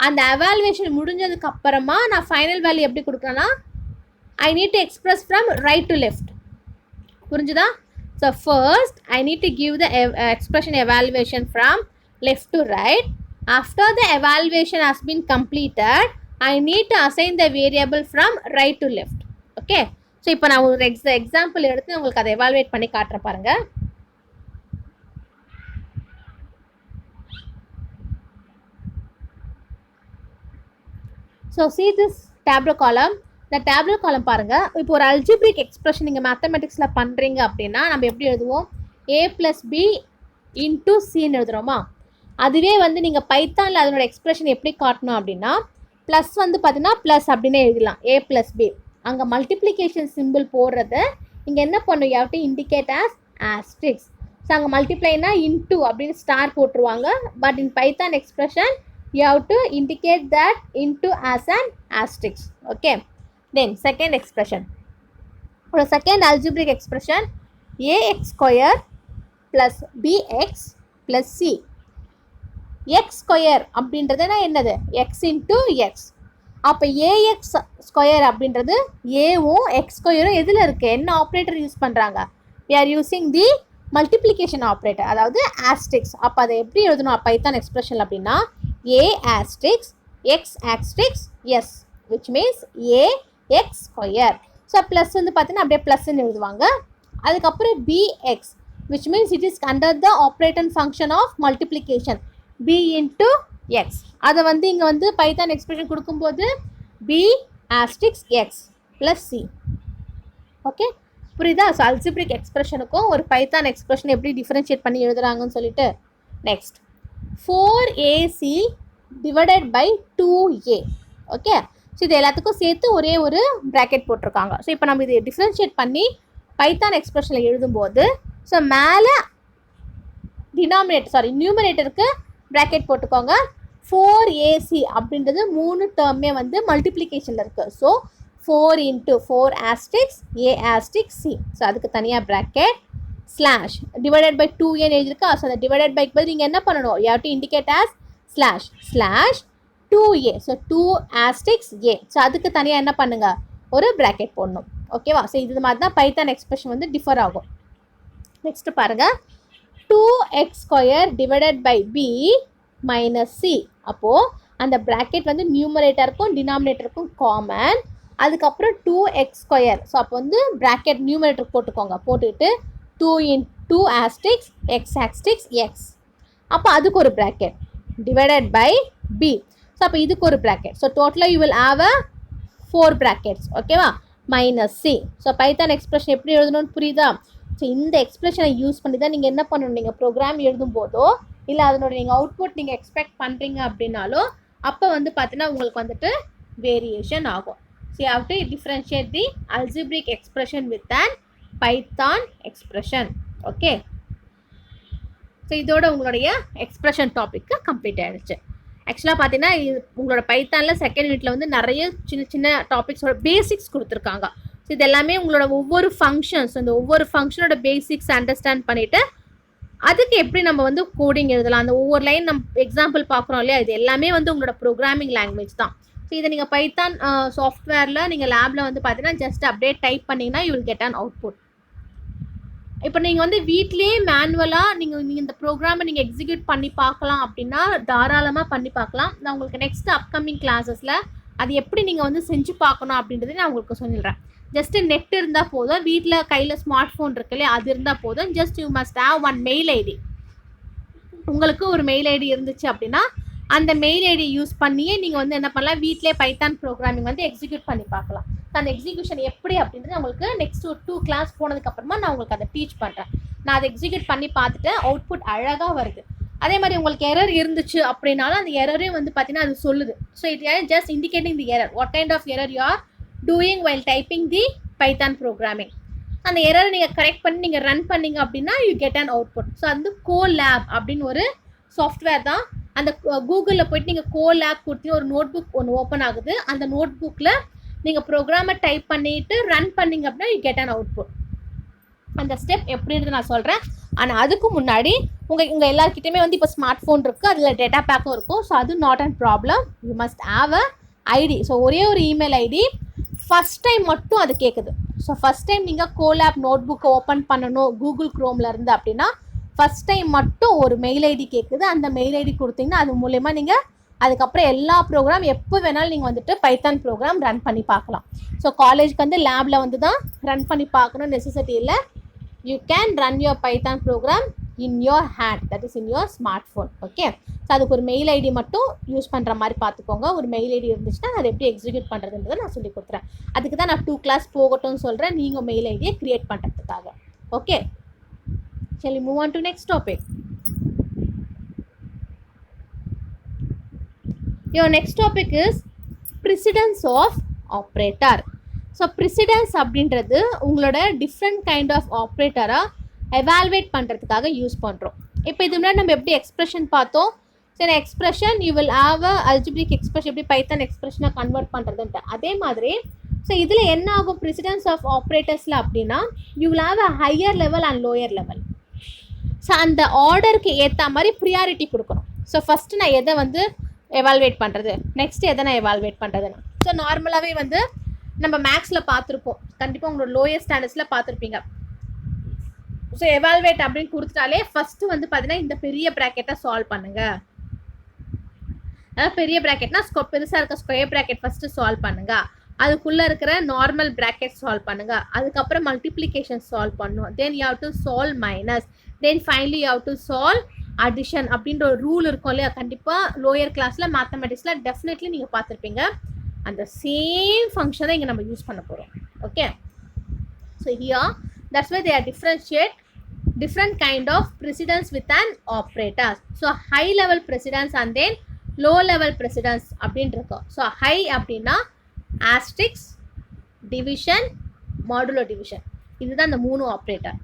S1: அந்த எவாலுவேஷன் முடிஞ்சதுக்கு அப்புறமா நான் ஃபைனல் வேல்யூ எப்படி கொடுக்குறேன்னா I need to express from right to left. புரிஞ்சுதா? So first I need to give the expression evaluation from left to right. After the evaluation has been completed, I need to assign the variable from right to left. Okay. So, இப்போ நான் ஒரு example எடுத்து உங்களுக்கு அதை evaluate பண்ணி காட்டுற பாருங்க. So, see this tableau column. இந்த tableau column பாருங்க. இப்போ ஒரு algebraic expression நீங்கள் மேத்தமெட்டிக்ஸில் பண்ணுறீங்க அப்படின்னா நம்ம எப்படி எழுதுவோம், A plus B into C எழுதுகிறோமா? அதுவே வந்து நீங்கள் பைத்தானில் அதனோட எக்ஸ்பிரஷன் எப்படி காட்டணும் அப்படின்னா ப்ளஸ் வந்து பார்த்தீங்கன்னா ப்ளஸ் அப்படின்னு எழுதலாம், A + B. அங்கே மல்டிப்ளிகேஷன் சிம்பிள் போடுறது இங்கே என்ன பண்ணும், you have to indicate as asterisk. So அங்கே மல்டிப்ளைனா இன்டூ அப்படின்னு ஸ்டார் போட்டுருவாங்க. But in Python expression you have to indicate that into as an asterisk. Okay, then second expression, ஒரு second algebraic expression ax² + bx + c. X square அப்படின்றது என்னது, X into X. அப்போ AX² அப்படின்றது ஏவும் X² எதில் இருக்குது, என்ன ஆப்ரேட்டர் யூஸ் பண்ணுறாங்க, we are using the multiplication operator, அதாவது ஆஸ்ட்ரிக்ஸ். அப்போ அதை எப்படி எழுதணும் பைத்தான் எக்ஸ்பிரஷன் அப்படின்னா A asterisk X asterisk S which means AX². So plus வந்து பார்த்தீங்கன்னா அப்படியே ப்ளஸ்ன்னு எழுதுவாங்க. அதுக்கப்புறம் bx which means it is under the operator function of multiplication b into x. அதை வந்து இங்கே வந்து பைத்தான் எக்ஸ்பிரஷன் கொடுக்கும்போது b asterisk x plus c. Okay புரியுதா? ஸோ அல்ஜிப்ரிக் எக்ஸ்பிரஷனுக்கும் ஒரு பைத்தான் எக்ஸ்பிரஷன் எப்படி டிஃபரன்ஷியேட் பண்ணி எழுதுறாங்கன்னு சொல்லிட்டு next 4ac divided by 2a. Okay so இது எல்லாத்துக்கும் சேர்த்து ஒரே ஒரு ப்ராக்கெட் போட்டிருக்காங்க. ஸோ இப்போ நம்ம இதை டிஃப்ரென்ஷியேட் பண்ணி பைத்தான் எக்ஸ்பிரஷனில் எழுதும்போது ஸோ மேலே நியூமரேட்டருக்கு ப்ராக்கெட் போட்டுக்கோங்க. 4ac அப்படின்றது 3 டேர்மே வந்து மல்டிப்ளிகேஷனில் இருக்குது. So 4 into 4 asterisk a asterisk c. So அதுக்கு தனியாக bracket slash divided by 2a எழுதியிருக்கா. ஸோ அந்த டிவைடட் பைக்கு பதில் நீங்கள் என்ன பண்ணணும்? You have to indicate as slash slash 2a. So 2 asterisk a. So அதுக்கு தனியாக என்ன பண்ணுங்கள்? ஒரு ப்ராக்கெட் போடணும். ஓகேவா? ஸோ இது மாதிரி தான் பைத்தான் எக்ஸ்பிரஷன் வந்து டிஃபர் ஆகும். நெக்ஸ்ட் பாருங்கள் 2x square divided by b minus c. அப்போது அந்த ப்ராக்கெட் வந்து நியூமரேட்டருக்கும் டினாமினேட்டருக்கும் காமன். அதுக்கப்புறம் 2x ஸ்கொயர். ஸோ அப்போ வந்து ப்ராக்கெட் நியூமரேட்டருக்கு போட்டுக்கோங்க. போட்டுக்கிட்டு 2 into 2 asterisk x asterisk x. அப்போ அதுக்கு ஒரு bracket divided by b. So அப்போ இதுக்கு ஒரு ப்ராக்கெட். ஸோ டோட்டலாக you will have a 4 brackets. ஓகேவா? Minus c. So Python expression எப்படி எழுதணும்னு புரியுதா? ஸோ இந்த எக்ஸ்பிரஷனை யூஸ் பண்ணி தான் நீங்கள் என்ன பண்ணணும்? நீங்கள் ப்ரோக்ராம் எழுதும் போதோ இல்லை அதனோட நீங்கள் அவுட்புட் நீங்கள் எக்ஸ்பெக்ட் பண்ணுறீங்க அப்படின்னாலும் அப்போ வந்து பார்த்தீங்கன்னா உங்களுக்கு வந்துட்டு வேரியேஷன் ஆகும். So you have to differentiate the algebraic expression with an Python expression. Okay so இதோட உங்களுடைய எக்ஸ்பிரஷன் டாபிக்கு கம்ப்ளீட் ஆகிடுச்சு. ஆக்சுவலாக பார்த்தீங்கன்னா உங்களோட பைத்தானில் செகண்ட் யூனிட்டில் வந்து நிறைய சின்ன சின்ன டாபிக்ஸோட பேசிக்ஸ் கொடுத்துருக்காங்க. ஸோ இது எல்லாமே உங்களோட ஒவ்வொரு ஃபங்க்ஷன்ஸ் அந்த ஒவ்வொரு ஃபங்க்ஷனோட பேசிக்ஸ் அண்டர்ஸ்டாண்ட் பண்ணிவிட்டு அதுக்கு எப்படி நம்ம வந்து கோடிங் எழுதலாம், அந்த ஒவ்வொரு லைன் நம்ம எக்ஸாம்பிள் பார்க்குறோம் இல்லையா, இது எல்லாமே வந்து உங்களோட ப்ரோக்ராமிங் லாங்குவேஜ் தான். ஸோ இதை நீங்கள் பைத்தான் சாஃப்ட்வேரில் நீங்கள் லேபில் வந்து பார்த்தீங்கன்னா ஜஸ்ட் அப்படியே டைப் பண்ணிங்கன்னா you will get an output. இப்போ நீங்கள் வந்து வீட்லேயே மேனுவலாக நீங்கள் இந்த ப்ரோக்ராமை நீங்கள் எக்ஸிக்யூட் பண்ணி பார்க்கலாம் அப்படின்னா தாராளமாக பண்ணி பார்க்கலாம். நான் உங்களுக்கு நெக்ஸ்ட் அப்கமிங் கிளாஸஸில் அது எப்படி நீங்கள் வந்து செஞ்சு பார்க்கணும் அப்படின்றத நான் உங்களுக்கு சொல்லிடுறேன். ஜஸ்ட்டு நெட் இருந்தால் போதும், வீட்டில் கையில் ஸ்மார்ட் ஃபோன் இருக்கு இல்லையா, அது இருந்தால் போதும். Just you must have one mail ID. உங்களுக்கு ஒரு மெயில் ஐடி இருந்துச்சு அப்படின்னா அந்த மெயில் ஐடி யூஸ் பண்ணியே நீங்கள் வந்து என்ன பண்ணலாம், வீட்டிலே பைத்தான் ப்ரோக்ராமிங் வந்து எக்ஸிக்யூட் பண்ணி பார்க்கலாம். அந்த எக்ஸிக்யூஷன் எப்படி அப்படின்றது உங்களுக்கு நெக்ஸ்ட் ஒரு 2 கிளாஸ் போனதுக்கப்புறமா நான் உங்களுக்கு அதை டீச் பண்ணுறேன். நான் அதை எக்ஸிக்யூட் பண்ணி பார்த்துட்டு அவுட்புட் அழகாக வருது. அதே மாதிரி உங்களுக்கு எரர் இருந்துச்சு அப்படின்னாலும் அந்த எரரையும் வந்து பார்த்தீங்கன்னா அது சொல்லுது. So it just indicating the error, what kind of error you are doing while typing the Python programming. அந்த எரரை நீங்கள் கரெக்ட் பண்ணி நீங்கள் ரன் பண்ணிங்க அப்படின்னா you get an output. So அது கோலேப் அப்படின்னு ஒரு சாஃப்ட்வேர் தான். அந்த கூகுளில் போய்ட்டு நீங்கள் கோலேப் கொடுத்து ஒரு நோட் புக் ஒன்று ஓப்பன் ஆகுது. அந்த நோட் புக்கில் நீங்கள் ப்ரோக்ராமை டைப் பண்ணிவிட்டு ரன் பண்ணிங்க அப்படின்னா யூ கெட் அன் அவுட்புட். அந்த ஸ்டெப் எப்படின்றது நான் சொல்கிறேன். ஆனால் அதுக்கு முன்னாடி உங்கள் எல்லாருக்கிட்டையுமே வந்து இப்போ ஸ்மார்ட் ஃபோன் இருக்குது, அதில் டேட்டா பேக்கும் இருக்கும். ஸோ அது not and problem. You must have a ID. So ஒரே ஒரு இமெயில் ஐடி. ஃபஸ்ட் டைம் மட்டும் அது கேட்குது. ஸோ ஃபஸ்ட் டைம் நீங்கள் கோலேப் நோட் புக்கை ஓப்பன் பண்ணணும் கூகுள் க்ரோமில் இருந்து அப்படின்னா ஃபஸ்ட் டைம் மட்டும் ஒரு மெயில் ஐடி கேட்குது. அந்த மெயில் ஐடி கொடுத்தீங்கன்னா அது மூலயமா நீங்கள் அதுக்கப்புறம் எல்லா ப்ரோக்ராம் எப்போ வேணாலும் நீங்கள் வந்துட்டு பைத்தான் ப்ரோக்ராம் ரன் பண்ணி பார்க்கலாம். ஸோ காலேஜ்க்கு வந்து லேபில் வந்து தான் ரன் பண்ணி பார்க்கணும் நெசசிட்டி இல்லை. You can run your Python program in your hand, that is in your smartphone. Okay so அதுக்கு ஒரு மெயில் ஐடி மட்டும் யூஸ் பண்ணுற மாதிரி பார்த்துக்கோங்க. ஒரு மெயில் ஐடி இருந்துச்சுன்னா அதை எப்படி எக்ஸிக்யூட் பண்ணுறதுன்றதை நான் சொல்லி கொடுத்துறேன். அதுக்கு தான் நான் 2 கிளாஸ் போகட்டும்னு சொல்கிறேன், நீங்கள் மெயில் ஐடியை க்ரியேட் பண்ணுறதுக்காக. Okay shall we move on to next topic? Your next topic is precedence of operator. So precedence அப்படின்றது உங்களோட டிஃப்ரெண்ட் கைண்ட் ஆஃப் ஆப்ரேட்டரை எவால்வேட் பண்ணுறதுக்காக யூஸ் பண்ணுறோம். இப்போ இது முன்னாடி நம்ம எப்படி எக்ஸ்பிரஷன் பார்த்தோம். சரி expression you will have a algebraic expression எப்படி பைத்தான் எக்ஸ்பிரஷனை கன்வெர்ட் பண்ணுறதுன்ட்டு. அதே மாதிரி ஸோ இதில் என்ன ஆகும் ப்ரிசிடென்ஸ் ஆஃப் ஆப்ரேட்டர்ஸில் அப்படின்னா you will have a higher level and lower level. So அந்த ஆர்டருக்கு ஏற்ற மாதிரி ப்ரியாரிட்டி கொடுக்கணும். ஸோ ஃபஸ்ட்டு நான் எதை வந்து எவால்வேட் பண்ணுறது, நெக்ஸ்ட்டு எதை நான் எவால்வேட் பண்ணுறதுன்னு. ஸோ நார்மலாகவே வந்து நம்ம மேக்ஸில் பார்த்துருப்போம், கண்டிப்பாக உங்களோட லோயர் ஸ்டாண்டர்ட்ஸில் பார்த்துருப்பீங்க. ஸோ எவால்வேட் அப்படின்னு கொடுத்துட்டாலே ஃபஸ்ட்டு வந்து பார்த்தீங்கன்னா இந்த பெரிய ப்ராக்கெட்டை சால்வ் பண்ணுங்கள். அதாவது பெரிய ப்ராக்கெட்னா பெருசாக இருக்க ஸ்கொயர் ப்ராக்கெட் ஃபஸ்ட்டு சால்வ் பண்ணுங்கள். அதுக்குள்ளே இருக்கிற நார்மல் ப்ராக்கெட் சால்வ் பண்ணுங்கள். அதுக்கப்புறம் மல்டிப்ளிகேஷன் சால்வ் பண்ணும். Then you have to solve minus. Then finally you have to solve addition அப்படின்ற ஒரு ரூல் இருக்கும் இல்லையா? கண்டிப்பாக லோயர் கிளாஸில் மேத்தமெட்டிக்ஸில் டெஃபினெட்லி நீங்கள் பார்த்துருப்பீங்க. அந்த சேம் ஃபங்க்ஷனை இங்கே நம்ம யூஸ் பண்ண போகிறோம். Okay, so here that's why they are different kind of precedence with an operator. So high level precedence and then low level precedence அப்படினு இருக்கும். So high அப்படின்னா asterisk, division, modulo division. இதுதான் இந்த மூணு operator.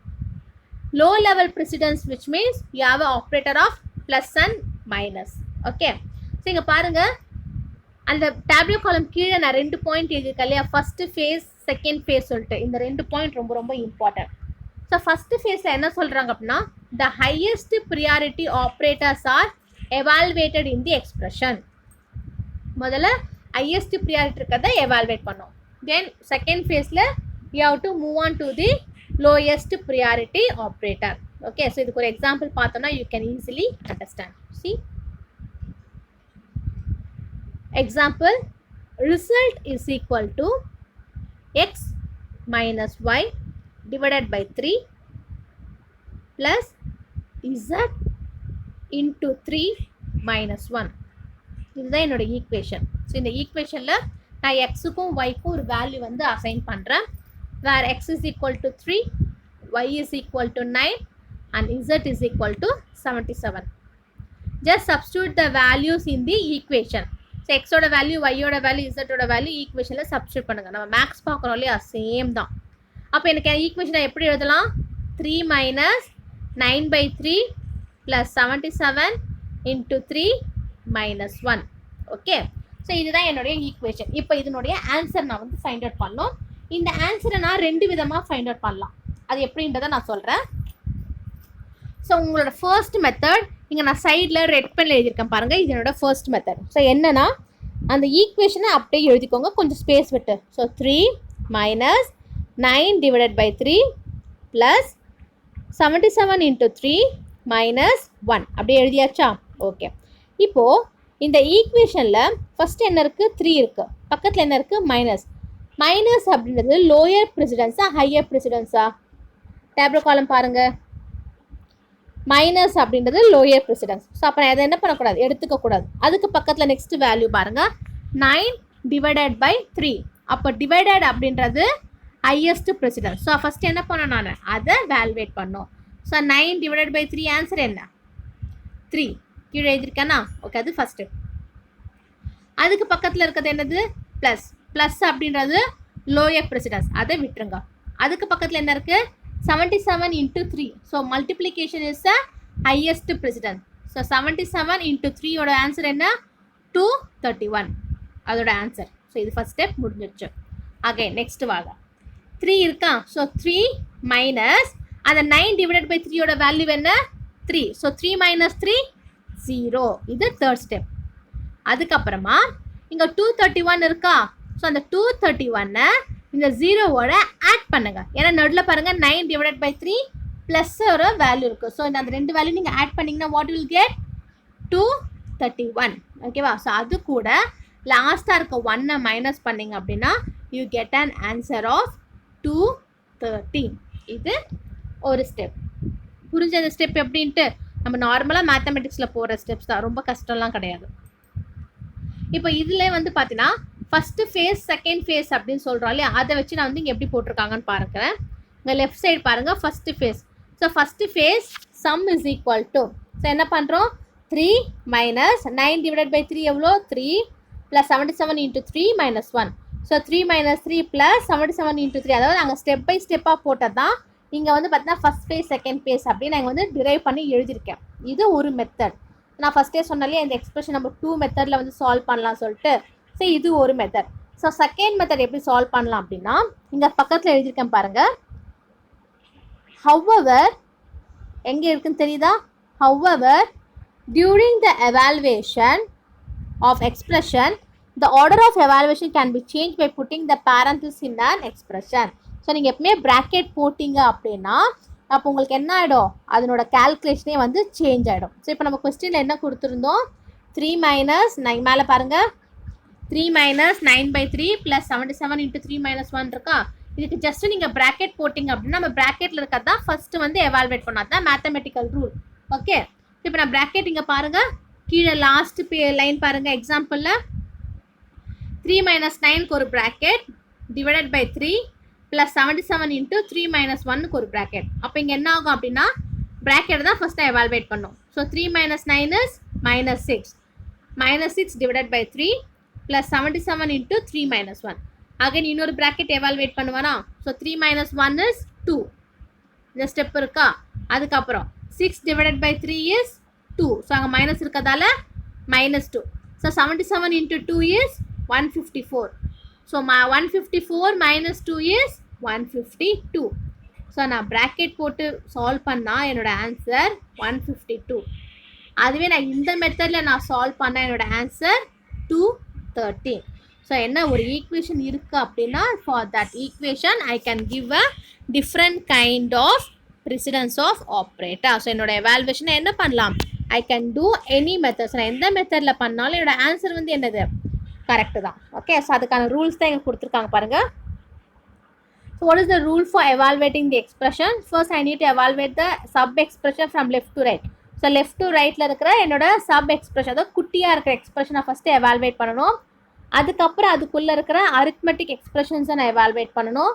S1: Low level precedence which means you have an operator of plus and minus. Okay, so இங்க பாருங்க, அந்த tablet காலம் கீழே நான் 2 பாயிண்ட் எழுதியிருக்கேன் இல்லையா? ஃபர்ஸ்ட் ஃபேஸ் செகண்ட் ஃபேஸ் சொல்லிட்டு இந்த 2 பாயிண்ட் ரொம்ப ரொம்ப இம்பார்ட்டன்ட். ஸோ ஃபஸ்ட்டு ஃபேஸில் என்ன சொல்கிறாங்க அப்படின்னா, the highest priority operators are evaluated in the expression. முதல்ல ஹையஸ்ட் ப்ரியாரிட்டி இருக்கிறத எவால்வேட் பண்ணோம். தென் செகண்ட் ஃபேஸில் you have to move on to the lowest priority operator. Okay, so இதுக்கு ஒரு எக்ஸாம்பிள் பார்த்தோம்னா you can easily understand. See example, result is equal to x minus y divided by 3 plus z into 3 minus 1. இதுதான் என்னோட equation. So இந்த ஈக்குவேஷனில் நான் எக்ஸுக்கும் ஒய்க்கும் ஒரு value வந்து அசைன் பண்ணுறேன். Where x is equal to 3, y is equal to 9 and z is equal to 77. Just substitute the values in the equation. So எக்ஸோட வேல்யூ, ஒய்யோட வேல்யூ, இசட்டோட வேல்யூ ஈக்குவேஷனில் சப்ஸ்டியூட் பண்ணுங்கள். நம்ம மேக்ஸ் பார்க்குறோம் இல்லையா? சேம் தான். அப்போ எனக்கு ஈக்குவேஷனை எப்படி எழுதலாம்? 3 minus 9/3 plus 77 into 3 minus 1. Okay, so இதுதான் என்னுடைய ஈக்குவேஷன். இப்போ இதனுடைய ஆன்சர் நான் வந்து ஃபைண்ட் அவுட் பண்ணணும். இந்த ஆன்சரை நான் 2 விதமாக ஃபைண்ட் அவுட் பண்ணலாம். அது எப்படின்றத நான் சொல்கிறேன். ஸோ உங்களோட ஃபர்ஸ்ட் மெத்தட் இங்கே நான் சைடில் ரெட் பென்னில் எழுதியிருக்கேன் பாருங்கள். இது என்னோட ஃபர்ஸ்ட் மெத்தட். ஸோ என்னன்னா, அந்த ஈக்குவேஷனை அப்படியே எழுதிக்கோங்க, கொஞ்சம் ஸ்பேஸ் விட்டு. So 3 minus 9 divided by 3 plus 77 into 3 minus 1. அப்படியே எழுதியாச்சா? ஓகே, இப்போது இந்த ஈக்குவேஷனில் ஃபஸ்ட்டு என்ன இருக்குது? 3 இருக்குது. பக்கத்தில் என்ன இருக்குது? மைனஸ். மைனஸ் அப்படின்றது லோயர் ப்ரெசிடென்ஸா ஹையர் ப்ரெசிடென்ஸா? டேப்லெட் காலம் பாருங்கள். மைனஸ் அப்படின்றது லோயர் ப்ரெசிடென்ஸ். ஸோ அப்போ அதை என்ன பண்ணக்கூடாது? எடுத்துக்கக்கூடாது. அதுக்கு பக்கத்தில் நெக்ஸ்ட் வேல்யூ பாருங்கள், 9 divided by 3. அப்போ டிவைடட் அப்படின்றது ஹையஸ்ட் ப்ரெசிடென்ஸ். ஸோ ஃபஸ்ட்டு என்ன பண்ணணும்? நான் அதை வேல்வேட் பண்ணோம். ஸோ 9 divided by 3 ஆன்சர் என்ன? 3. கீழே எழுதியிருக்கேன்னா? ஓகே, அது ஃபஸ்ட்டு. அதுக்கு பக்கத்தில் இருக்கிறது என்னது? ப்ளஸ். ப்ளஸ் அப்படின்றது லோயர் ப்ரெசிடென்ஸ், அதை விட்டுருங்க. அதுக்கு பக்கத்தில் என்ன இருக்குது? 77 into 3. So multiplication is a highest precedence. So 77 into 3யோட ஆன்சர் என்ன? 231. அதோட ஆன்சர். ஸோ இது ஃபஸ்ட் ஸ்டெப் முடிஞ்சிடுச்சு. அகைன் நெக்ஸ்ட் வாங்க, 3 இருக்கா? ஸோ 3 மைனஸ் அந்த 9 divided by 3யோட வேல்யூ என்ன? 3. So 3 minus 3 0. இது தேர்ட் ஸ்டெப். அதுக்கப்புறமா இங்கே 231 இருக்கா? ஸோ அந்த 231 இந்த 0வோட ஆட் பண்ணுங்க. ஏன்னா நடுவில் பாருங்கள் 9 divided by 3 ப்ளஸ் ஒரு வேல்யூ இருக்குது. ஸோ இந்த அந்த 2 வேல்யூ நீங்கள் ஆட் பண்ணிங்கன்னா வாட் வில் கெட்? 231. ஓகேவா? ஸோ அது கூட லாஸ்ட்டாக இருக்க 1 மைனஸ் பண்ணிங்க அப்படின்னா you get an answer of 230. இது ஒரு ஸ்டெப். புரிஞ்ச அந்த ஸ்டெப் எப்படின்ட்டு? நம்ம நார்மலாக மேத்தமெட்டிக்ஸில் போகிற ஸ்டெப்ஸ் தான், ரொம்ப கஷ்டம்லாம் கிடையாது. இப்போ இதில் வந்து பார்த்தீங்கன்னா ஃபஸ்ட்டு ஃபேஸ் செகண்ட் ஃபேஸ் அப்படின்னு சொல்கிறோம் இல்லையா? அதை வச்சு நான் வந்து இங்கே எப்படி போட்டிருக்காங்கன்னு பாருங்கள். இங்கே லெஃப்ட் சைடு பாருங்கள், first phase. So first phase sum is equal to, so என்ன பண்ணுறோம்? 3 மைனஸ் 9 divided by 3 எவ்வளோ? 3 plus 77 into 3 minus 1. So 3 minus 3 plus 77 into 3. அதாவது நாங்கள் ஸ்டெப் பை ஸ்டெப்பாக போட்டது தான். இங்கே வந்து பார்த்தீங்கன்னா ஃபஸ்ட் ஃபேஸ் செகண்ட் ஃபேஸ் அப்படின்னு நாங்கள் வந்து டிரைவ் பண்ணி எழுதியிருக்கேன். இது ஒரு மெத்தட். நான் ஃபஸ்ட்டே சொன்னாலே இந்த எக்ஸ்பிரஷன் நம்ம 2 மெத்தடில் வந்து சால்வ் பண்ணலாம் சொல்லிட்டு. ஸோ இது ஒரு மெத்தட். ஸோ செகண்ட் மெத்தட் எப்படி சால்வ் பண்ணலாம் அப்படின்னா, இங்கே பக்கத்தில் எழுதியிருக்கேன் பாருங்கள். ஹவ்வவர் எங்கே இருக்குன்னு தெரியுதா? However during the evaluation of expression, the order of evaluation can be changed by putting the parenthesis in an expression. So நீங்கள் எப்பவுமே ப்ராக்கெட் போட்டிங்க அப்படின்னா அப்போ உங்களுக்கு என்ன ஆகிடும்? அதனோட கால்குலேஷனே வந்து சேஞ்ச் ஆகிடும். ஸோ இப்போ நம்ம கொஸ்டினில் என்ன கொடுத்துருந்தோம்? 3 மைனஸ் 9 மேலே பாருங்கள், 3 minus 9/3 plus 77 into 3 minus 1 இருக்கா. இதுக்கு ஜஸ்ட் நீங்கள் ப்ராக்கெட் போட்டிங்க அப்படின்னா நம்ம ப்ராக்கெட்டில் இருக்கிறது தான் ஃபஸ்ட்டு வந்து எவால்வேட் பண்ணாது தான் மேத்தமெட்டிக்கல் ரூல். ஓகே, இப்போ நான் ப்ராக்கெட் இங்கே பாருங்கள், கீழே லாஸ்ட் லைன் பாருங்கள். எக்ஸாம்பிளில் 3 minus 9க்கு ஒரு bracket divided by 3 plus 77 into 3 minus 1க்கு ஒரு ப்ராக்கெட். அப்போ இங்கே என்ன ஆகும் அப்படின்னா ப்ராக்கெட் தான் ஃபஸ்ட்டு எவால்வேட் பண்ணும். So 3 minus 9 is -6 divided by 3 plus 77 into 3 minus 1. Again இன்னொரு ப்ராக்கெட் எவால்வேட் பண்ணுவானா. So 3 minus 1 is 2. இந்த ஸ்டெப் இருக்கா. அதுக்கப்புறம் 6 divided by 3 is 2. ஸோ அங்கே மைனஸ் இருக்கிறதால -2. So 77 into 2 is 154. So 154 minus 2 is 152. So நான் ப்ராக்கெட் போட்டு சால்வ் பண்ணால் என்னோடய ஆன்சர் 152. அதுவே நான் இந்த மெத்தடில் நான் சால்வ் பண்ணால் என்னோடய ஆன்சர் 213. ஸோ என்ன ஒரு ஈக்குவேஷன் இருக்குது அப்படின்னா for that equation I can give a different kind of precedence of operator. So என்னோட எவால்வேஷனை என்ன பண்ணலாம், I can do any methods. நான் எந்த மெத்தடில் பண்ணாலும் என்னோட ஆன்சர் வந்து என்னது கரெக்டு தான். ஓகே, ஸோ அதுக்கான ரூல்ஸ் தான் எங்களுக்கு கொடுத்துருக்காங்க பாருங்கள். So what is the rule for எவால்வேட்டிங் the expression? First I need to evaluate the sub expression from left to right. So left to ரைட்டில் இருக்கிற என்னோட சப் எக்ஸ்பிரஷன், அதாவது குட்டியாக இருக்கிற எக்ஸ்பிரஷனை ஃபஸ்ட்டு எவால்வேட் பண்ணணும். அதுக்கப்புறம் அதுக்குள்ளே இருக்கிற அரித்மெட்டிக் எக்ஸ்பிரஷன்ஸை நான் எவால்வேட் பண்ணணும்.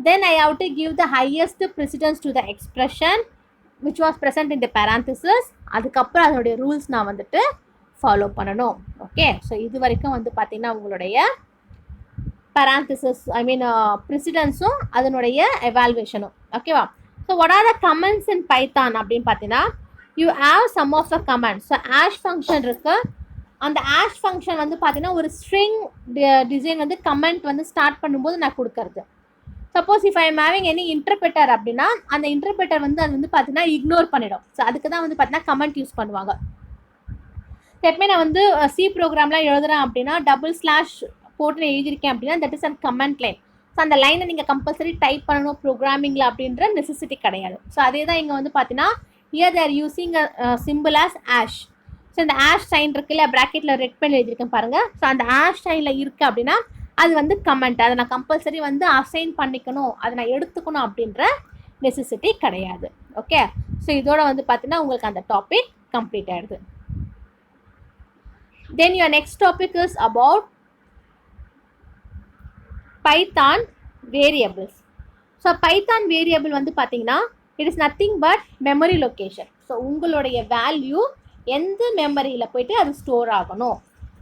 S1: Then I have to give the highest precedence to the expression which was present in the parenthesis. அதுக்கப்புறம் அதனுடைய ரூல்ஸ் நான் வந்துட்டு ஃபாலோ பண்ணணும். ஓகே, ஸோ இது வரைக்கும் வந்து பார்த்திங்கன்னா உங்களுடைய பேராந்திசிஸ் ப்ரிசிடென்ஸும் அதனுடைய எவால்வேஷனும். ஓகேவா. So what are the comments in Python அப்படின்னு பார்த்தீங்கன்னா you have some of the comments. So hash function இருக்குது. அந்த ஆஷ் ஃபங்க்ஷன் வந்து பார்த்தீங்கன்னா ஒரு ஸ்ட்ரிங் டிசைன் வந்து கமெண்ட் வந்து ஸ்டார்ட் பண்ணும்போது நான் கொடுக்கறது. Suppose if I am having any interpreter அப்படின்னா அந்த இன்டர்பிரட்டர் வந்து அது வந்து பார்த்தீங்கன்னா இக்னோர் பண்ணிடும். ஸோ அதுக்கு தான் வந்து பார்த்தீங்கன்னா கமெண்ட் யூஸ் பண்ணுவாங்க. எப்பவுமே நான் வந்து சி ப்ரோக்ராம்லாம் எழுதுறேன் அப்படின்னா டபுள் ஸ்லாஷ் போட்டு நான் எழுதியிருக்கேன் அப்படின்னா that is and comment line. So அந்த லைனை நீங்கள் கம்பல்சரி டைப் பண்ணணும் ப்ரோக்ராமிங்கில் அப்படின்ற நெசசிட்டி கிடையாது. ஸோ அதே தான் இங்கே வந்து பார்த்தீங்கன்னா here they are using a symbol as ash. So இந்த ஆஷ் சைன் இருக்குல்ல, ப்ராக்கெட்டில் ரெட் பென் எழுதியிருக்கேன் பாருங்கள். ஸோ அந்த ஆஷ் சைனில் இருக்குது அப்படின்னா அது வந்து கமெண்ட். அதை நான் கம்பல்சரி வந்து அசைன் பண்ணிக்கணும், அதை நான் எடுத்துக்கணும் அப்படின்ற நெசசிட்டி கிடையாது. ஓகே, ஸோ இதோட வந்து பார்த்தீங்கன்னா உங்களுக்கு அந்த டாபிக் கம்ப்ளீட் ஆகிடுது. தென் your next topic is about Python variables. So Python variable வந்து பார்த்தீங்கன்னா it is nothing but memory location. So உங்களுடைய வேல்யூ எந்த மெமரியில் போய்ட்டு அது ஸ்டோர் ஆகணும்.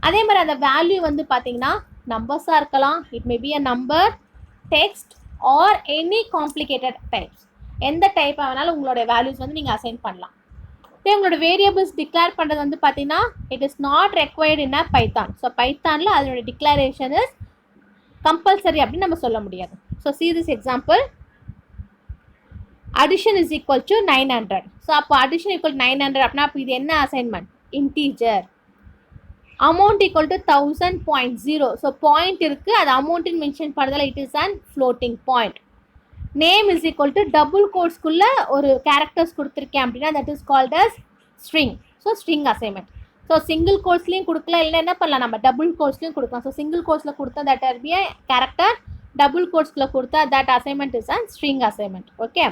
S1: அதே மாதிரி அந்த வேல்யூ வந்து பார்த்தீங்கன்னா நம்பர்ஸாக இருக்கலாம், it may be a number, text or any complicated types. எந்த டைப் ஆனாலும் உங்களுடைய வேல்யூஸ் வந்து நீங்கள் அசைன் பண்ணலாம். இதே உங்களோட வேரியபிள்ஸ் டிக்ளேர் பண்ணுறது வந்து பார்த்தீங்கன்னா it is not required in a Python. So பைத்தானில் அதனுடைய டிக்ளரேஷன் இஸ் கம்பல்சரி அப்படின்னு நம்ம சொல்ல முடியாது. So see this example. addition is equal to 900. So அப்போ addition equal to 900 அப்படின்னா அப்போ இது என்ன assignment, integer. amount equal to 1000.0. So point இருக்குது, அது அமௌண்ட்டுன்னு மென்ஷன் பண்ணுறதால it is and floating point. Name is equal to double கோட்ஸ்குள்ளே ஒரு கேரக்டர்ஸ் கொடுத்துருக்கேன் அப்படின்னா that is called as string. So string assignment. So single கோட்ஸ்லையும் கொடுக்கலாம், இல்லை என்ன பண்ணலாம் நம்ம டபுள் கோட்ஸ்லையும் கொடுக்கலாம். ஸோ சிங்கிள் கோட்ஸில் கொடுத்தா that are be character, double கோட்ஸ்குள்ளே கொடுத்தா that assignment is and string assignment. Okay,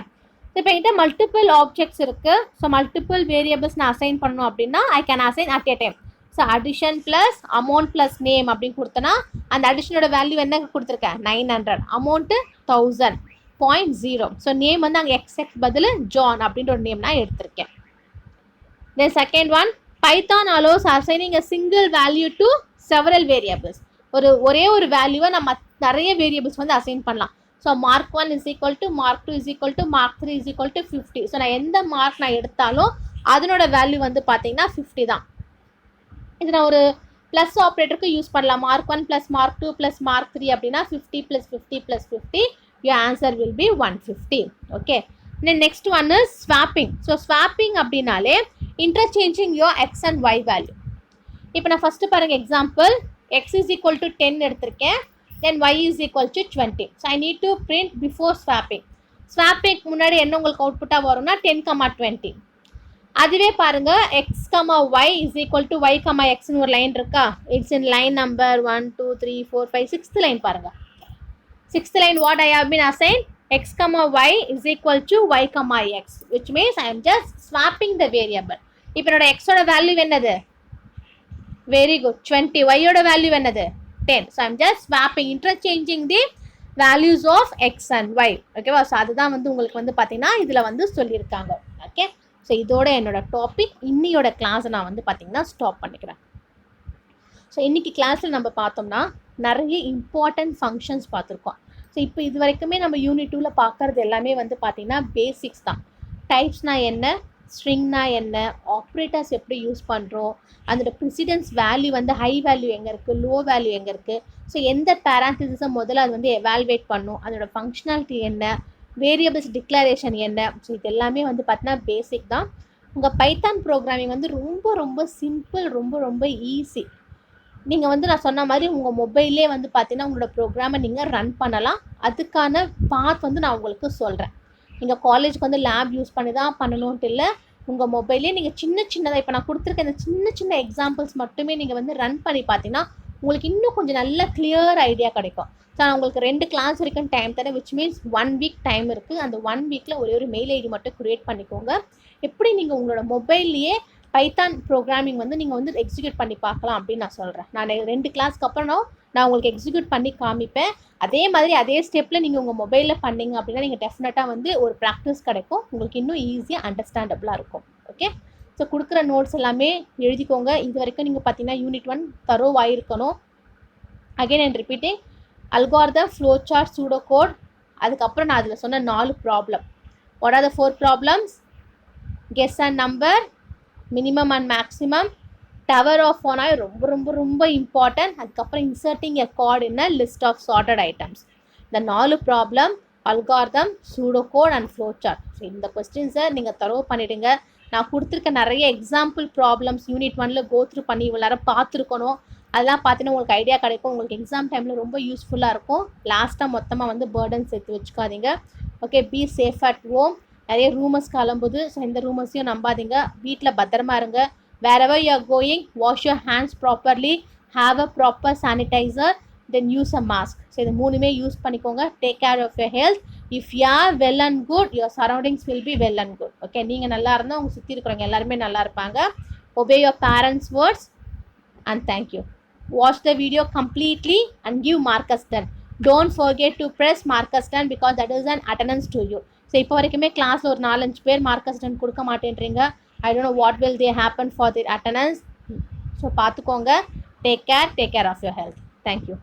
S1: இப்போ என்கிட்ட மல்டிபிள் ஆப்ஜெக்ட்ஸ் இருக்குது. ஸோ மல்டிபிள் வேரியபிள்ஸ் நான் அசைன் பண்ணணும் அப்படின்னா I can assign at a time. So addition plus amount plus name அப்படின்னு கொடுத்தனா அந்த அடிஷனோட வேல்யூ என்ன கொடுத்துருக்கேன் 900, அமௌண்ட்டு 1000.0. ஸோ நேம் வந்து அங்கே எக்ஸ்எக்ஸ் பதில் ஜான் அப்படின்ற ஒரு நேம் நான் எடுத்திருக்கேன். Then second one, Python allows assigning a single value to several variables. ஒரே ஒரு வேல்யூவை நம்ம நிறைய வேரியபிள்ஸ் வந்து அசைன் பண்ணலாம். So mark 1 is equal to mark 2 is equal to mark 3 is equal to 50. So நான் எந்த மார்க் நான் எடுத்தாலும் அதனோட வேல்யூ வந்து பார்த்தீங்கன்னா 50 தான். இது நான் ஒரு ப்ளஸ் ஆப்ரேட்டருக்கு யூஸ் பண்ணலாம். Mark 1 plus mark 2 plus mark 3 அப்படின்னா 50 plus 50 plus 50 your answer will be 150. Okay, then next one is swapping. So swapping அப்படின்னாலே interchanging your x and y value. இப்போ நான் ஃபஸ்ட்டு பாருங்கள் example, x is equal to 10 எடுத்திருக்கேன், then y is equal to 20. So I need to print before swapping. Swapping முன்னாடி என்ன உங்களுக்கு அவுட்புட்டாக வரும்னா 10, 20. அதுவே பாருங்க x comma y is equal to y comma எக்ஸ்னு ஒரு லைன் இருக்கா, it's in line number 1 2 3 4 5 6th line பாருங்க. 6th line what I have been assigned, x comma y is equal to y comma x, which means I am just swapping the variable. இப்போ என்னோட x ஓட value என்னது, very good 20, y ஓட value என்னது 10. So I am just swapping, interchanging the values of x and y. ஓகேவா? So அதுதான் வந்து உங்களுக்கு வந்து பார்த்தீங்கன்னா இதில் வந்து சொல்லியிருக்காங்க. ஓகே, ஸோ இதோட என்னோட டாபிக் இன்னியோட கிளாஸை நான் வந்து பார்த்தீங்கன்னா ஸ்டாப் பண்ணிக்கிறேன். ஸோ இன்றைக்கி கிளாஸில் நம்ம பார்த்தோம்னா நிறைய இம்பார்ட்டன்ட் ஃபங்க்ஷன்ஸ் பார்த்துருக்கோம். ஸோ இப்போ இது வரைக்குமே நம்ம யூனிட் 2ல் பார்க்குறது எல்லாமே வந்து பார்த்திங்கன்னா பேசிக்ஸ் தான். டைப்ஸ்னால் என்ன, ஸ்ட்ரிங்னா என்ன, ஆப்ரேட்டர்ஸ் எப்படி யூஸ் பண்ணுறோம், அதோட ப்ரிசிடென்ஸ் வேல்யூ வந்து ஹை வேல்யூ எங்கே இருக்குது, லோ வேல்யூ எங்கே இருக்குது, ஸோ எந்த பேரான்டிசிஸை முதல்ல அது வந்து எவால்வேட் பண்ணும், அதோட ஃபங்க்ஷனாலிட்டி என்ன, வேரியபிள்ஸ் டிக்ளரேஷன் என்ன, ஸோ இது எல்லாமே வந்து பார்த்தீங்கன்னா பேசிக் தான். உங்கள் பைத்தான் ப்ரோக்ராமிங் வந்து ரொம்ப ரொம்ப சிம்பிள், ரொம்ப ரொம்ப ஈஸி. நீங்கள் வந்து நான் சொன்ன மாதிரி உங்கள் மொபைல்லே வந்து பார்த்தீங்கன்னா உங்களோட ப்ரோக்ராமை நீங்கள் ரன் பண்ணலாம். அதுக்கான பாத் வந்து நான் உங்களுக்கு சொல்கிறேன். நீங்கள் காலேஜுக்கு வந்து லேப் யூஸ் பண்ணி தான் பண்ணணுன்ட்டு இல்லை, உங்கள் மொபைல்லே நீங்கள் சின்னதாக இப்போ நான் கொடுத்துருக்க இந்த சின்ன எக்ஸாம்பிள்ஸ் மட்டுமே நீங்கள் வந்து ரன் பண்ணி பார்த்தீங்கன்னா உங்களுக்கு இன்னும் கொஞ்சம் நல்ல கிளியர் ஐடியா கிடைக்கும். ஸோ நான் உங்களுக்கு 2 கிளாஸ் வரைக்கும் டைம் தரேன், விச் மீன்ஸ் 1 வீக் டைம் இருக்குது. அந்த 1 வீக்கில் ஒரு மெயில் ஐடி மட்டும் க்ரியேட் பண்ணிக்கோங்க. எப்படி நீங்கள் உங்களோட மொபைல்லையே பைத்தான் ப்ரோக்ராமிங் வந்து நீங்கள் வந்து எக்ஸிக்யூட் பண்ணி பார்க்கலாம் அப்படின்னு நான் சொல்கிறேன். நான் 2 கிளாஸ்க்கு அப்புறம் நான் உங்களுக்கு எக்ஸிக்யூட் பண்ணி காமிப்பேன். அதே மாதிரி அதே ஸ்டெப்பில் நீங்கள் உங்கள் மொபைலில் பண்ணிங்க அப்படின்னா நீங்கள் டெஃபினட்டாக வந்து ஒரு ப்ராக்டிஸ் கிடைக்கும், உங்களுக்கு இன்னும் ஈஸியாக அண்டர்ஸ்டாண்டபிளாக இருக்கும். ஓகே, ஸோ கொடுக்குற நோட்ஸ் எல்லாமே எழுதிக்கோங்க. இது வரைக்கும் நீங்கள் பார்த்தீங்கன்னா யூனிட் 1 தரோவாக இருக்கணும். Again and repeating, algorithm, flow chart, pseudo code, அதுக்கப்புறம் நான் அதில் சொன்ன 4 problem. What are the 4 problems? Guess and number, minimum and maximum, tower of Hanoi ரொம்ப ரொம்ப ரொம்ப இம்பார்ட்டன்ட். அதுக்கப்புறம் inserting a card in a list of sorted items. இந்த 4 problem, algorithm, pseudo code and flow chart. So இந்த கொஸ்டின்ஸை நீங்கள் தரவு பண்ணிவிடுங்க. நான் கொடுத்துருக்க நிறைய எக்ஸாம்பிள் ப்ராப்ளம்ஸ் யூனிட் 1ல் கோத்ரூ பண்ணி இவ்வளோ பார்த்துருக்கணும். அதெல்லாம் பார்த்தீங்கன்னா உங்களுக்கு ஐடியா கிடைக்கும். உங்களுக்கு எக்ஸாம் டைமில் ரொம்ப யூஸ்ஃபுல்லாக இருக்கும். லாஸ்ட்டாக மொத்தமாக வந்து பேர்டன் சேர்த்து வச்சுக்காதீங்க. Okay, be safe at home. நிறைய ரூமர்ஸ் கிளம்புது, ஸோ இந்த ரூமர்ஸையும் நம்பாதீங்க. வீட்டில் பத்திரமா இருங்க. wherever you are going, wash your hands properly, have a proper sanitizer, then use a mask. So இது 3மே யூஸ் பண்ணிக்கோங்க. Take care of your health. If you are well and good, your surroundings will be well and good. Okay, நீங்கள் நல்லா இருந்தால் உங்கள் சுற்றி இருக்கிறவங்க எல்லாருமே நல்லா இருப்பாங்க. obey your parents words and thank you. Watch the video completely and give markers done. Don't forget to press markers done because that is an attendance to you. So இப்போ வரைக்குமே கிளாஸில் ஒரு 4-5 பேர் மார்க்கஸ் டன் கொடுக்க மாட்டேன்றீங்க. I don't know what will they happen for their attendance. So பார்த்துக்கோங்க. Take care of your health. Thank you.